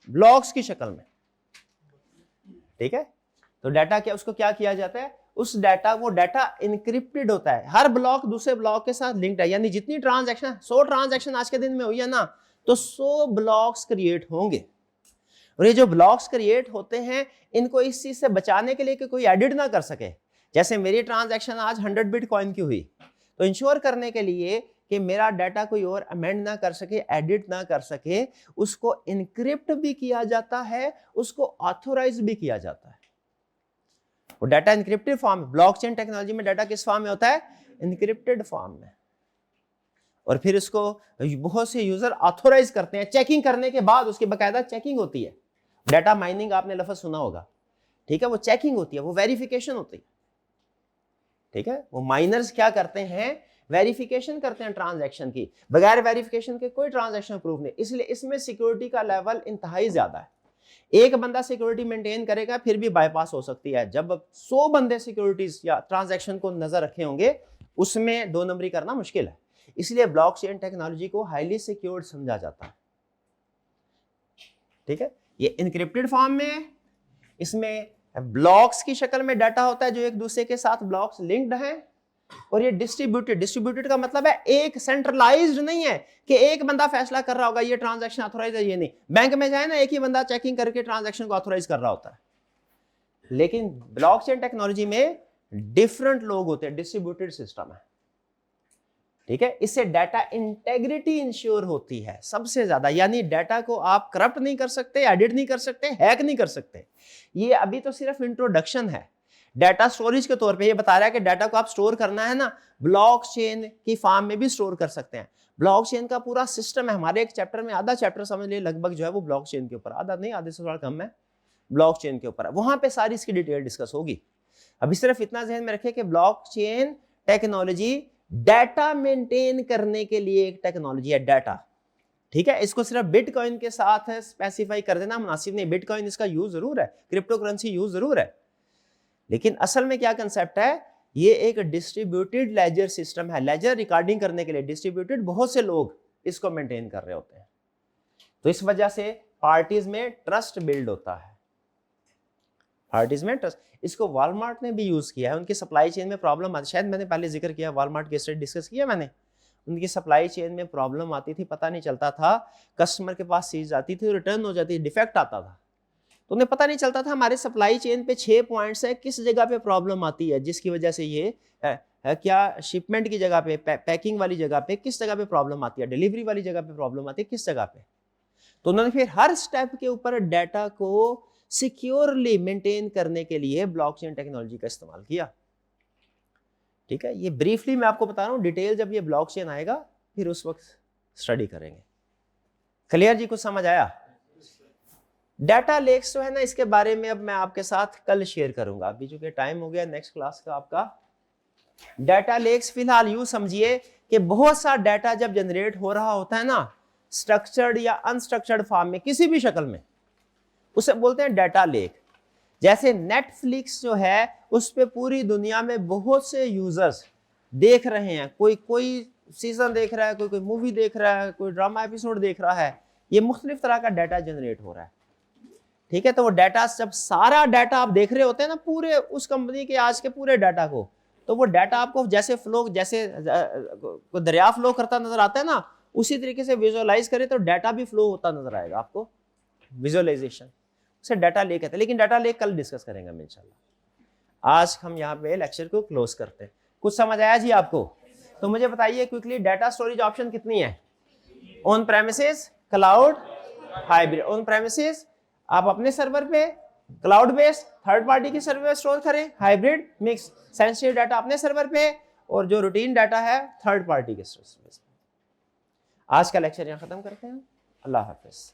ब्लॉक्स की शक्ल में। ठीक है, तो डाटा क्या, उसको क्या किया जाता है? उस डाटा, वो डाटा इनक्रिप्टेड होता है। हर ब्लॉक दूसरे ब्लॉक के साथ लिंक्ड है, यानी जितनी ट्रांजैक्शन 100 ट्रांजैक्शन आज के दिन में हुई है ना, तो 100 ब्लॉक्स क्रिएट होंगे। और ये जो ब्लॉक्स क्रिएट होते हैं, इनको इस चीज से बचाने के लिए कि कोई एडिट ना कर सके। जैसे मेरी ट्रांजैक्शन आज 100 बिटकॉइन की हुई, तो इंश्योर करने के लिए कि मेरा डाटा कोई और अमेंड ना कर सके, एडिट ना कर सके, उसको इनक्रिप्ट भी किया जाता है, उसको ऑथोराइज भी किया जाता है। वो data encrypted form, blockchain technology में डाटा किस फॉर्म में होता है? इनक्रिप्टेड फॉर्म में। और फिर इसको बहुत से यूजर ऑथोराइज करते हैं, चेकिंग करने के बाद उसकी बकायदा चेकिंग होती है। डाटा माइनिंग आपने लफ्ज सुना होगा, ठीक है, वो चेकिंग होती है, वो वेरिफिकेशन होती है। ठीक है, वो माइनर्स क्या करते हैं? वेरिफिकेशन करते हैं ट्रांजैक्शन की। बगैर वेरिफिकेशन के कोई ट्रांजैक्शन प्रूफ नहीं। इसलिए इसमें सिक्योरिटी का लेवल इंतहाई ज्यादा है। एक बंदा सिक्योरिटी मेंटेन करेगा फिर भी बाईपास हो सकती है। जब 100 बंदे सिक्योरिटीज या ट्रांजैक्शन को नजर रखे होंगे, उसमें 2 नंबरी करना मुश्किल है। इसलिए ब्लॉकचेन टेक्नोलॉजी को हाईली सिक्योर्ड समझा जाता है। ठीक है, ये इनक्रिप्टेड फॉर्म में है, इसमें ब्लॉक्स की शक्ल में डाटा होता है जो एक दूसरे के साथ ब्लॉक्स लिंक्ड हैं। और ये डिस्ट्रीब्यूटेड, डिस्ट्रीब्यूटेड का मतलब है एक सेंट्रलाइज्ड नहीं है कि एक बंदा फैसला कर रहा होगा ये ट्रांजैक्शन ऑथोराइज है ये नहीं। बैंक में जाए ना, एक ही बंदा चेकिंग करके ट्रांजैक्शन को ऑथोराइज कर रहा होता है। लेकिन ब्लॉकचेन टेक्नोलॉजी में डिफरेंट लोग होते हैं, डिस्ट्रीब्यूटेड सिस्टम है। ठीक है, इससे डाटा इंटेग्रिटी इंश्योर होती है सबसे ज्यादा, यानी डाटा को आप करप्ट नहीं कर सकते, एडिट नहीं कर सकते, हैक नहीं कर सकते। ये अभी तो सिर्फ इंट्रोडक्शन है डाटा स्टोरेज के तौर पे। ये बता रहा है कि डाटा को आप स्टोर करना है ना, ब्लॉकचेन की फॉर्म में भी स्टोर कर सकते हैं। ब्लॉकचेन का पूरा सिस्टम है। हमारे एक चैप्टर में आधा चैप्टर समझ लिए लगभग जो है वो ब्लॉकचेन के ऊपर, आधा नहीं, आधे से थोड़ा कम है, ब्लॉकचेन के ऊपर है। वहां पे सारी इसकी डिटेल डिस्कस होगी। अभी सिर्फ इतना ध्यान में रखिए कि ब्लॉकचेन टेक्नोलॉजी डाटा मेंटेन करने के लिए एक टेक्नोलॉजी है, डाटा। ठीक है, इसको सिर्फ बिटकॉइन के साथ स्पेसिफाई कर देना मुनासिब नहीं। बिटकॉइन इसका यूज जरूर है, क्रिप्टो करेंसी यूज जरूर है, लेकिन असल में क्या कंसेप्ट है? ये एक डिस्ट्रीब्यूटेड लेजर सिस्टम है। लेजर रिकॉर्डिंग करने के लिए डिस्ट्रीब्यूटेड, बहुत से लोग इसको मेंटेन कर रहे होते हैं। तो इस वजह से पार्टीज में ट्रस्ट बिल्ड होता है, पार्टीज में ट्रस्ट। इसको वॉलमार्ट ने भी यूज किया है। उनकी सप्लाई चेन में प्रॉब्लम आती, शायद मैंने पहले जिक्र किया, वॉलमार्ट की स्टडी डिस्कस किया मैंने। उनकी सप्लाई चेन में प्रॉब्लम आती थी, पता नहीं चलता था, कस्टमर के पास चीज आती थी, रिटर्न हो जाती, डिफेक्ट आता था, तो उन्हें पता नहीं चलता था हमारे सप्लाई चेन पे 6 पॉइंट्स है, किस जगह पे प्रॉब्लम आती है, जिसकी वजह से ये क्या शिपमेंट की जगह पे, पैकिंग वाली जगह पे किस जगह पे प्रॉब्लम आती है, डिलीवरी वाली जगह पे प्रॉब्लम आती है, किस जगह पे। तो उन्होंने फिर हर स्टेप के ऊपर डाटा को सिक्योरली मेंटेन करने के लिए ब्लॉकचेन टेक्नोलॉजी का इस्तेमाल किया। ठीक है, ये ब्रीफली मैं आपको बता रहा हूँ, डिटेल जब ये ब्लॉकचेन आएगा फिर उस वक्त स्टडी करेंगे। क्लियर जी, कुछ समझ आया? डाटा लेक्स जो है ना, इसके बारे में अब मैं आपके साथ कल शेयर करूंगा। अभी चूंकि टाइम हो गया नेक्स्ट क्लास का आपका। डाटा लेक्स फिलहाल यूं समझिए कि बहुत सा डाटा जब जनरेट हो रहा होता है ना, स्ट्रक्चर्ड या अनस्ट्रक्चर्ड फॉर्म में, किसी भी शक्ल में, उसे बोलते हैं डाटा लेक। जैसे नेटफ्लिक्स जो है, उस पे पूरी दुनिया में बहुत से यूजर्स देख रहे हैं, कोई सीजन देख रहा है, कोई मूवी देख रहा है, कोई ड्रामा एपिसोड देख रहा है। ये मुख्तलिफ तरह का डाटा जनरेट हो रहा है। ठीक है, तो वो डाटा, जब सारा डाटा आप देख रहे होते हैं ना, पूरे उस कंपनी के आज के पूरे डाटा को, तो वो डाटा आपको जैसे फ्लो, जैसे दरिया फ्लो करता नजर आता है ना, उसी तरीके से विजुअलाइज करें तो डाटा भी फ्लो होता नजर आएगा आपको। विजुअलाइजेशन उसे डाटा लेक कहते हैं, लेकिन डाटा लेक कल डिस्कस करेंगे हम इंशाल्लाह। आज हम यहाँ पे लेक्चर को क्लोज करते हैं। कुछ समझ आया जी आपको? तो मुझे बताइए क्विकली, डाटा स्टोरेज ऑप्शन कितनी है? On premises, cloud, hybrid on premises, आप अपने सर्वर पे, क्लाउड बेस्ड थर्ड पार्टी के सर्वर पे स्टोर करें, हाइब्रिड मिक्स, सेंसिटिव डाटा अपने सर्वर पे और जो रूटीन डाटा है थर्ड पार्टी के सर्वर पे। आज का लेक्चर यहाँ खत्म करते हैं। अल्लाह हाफिज।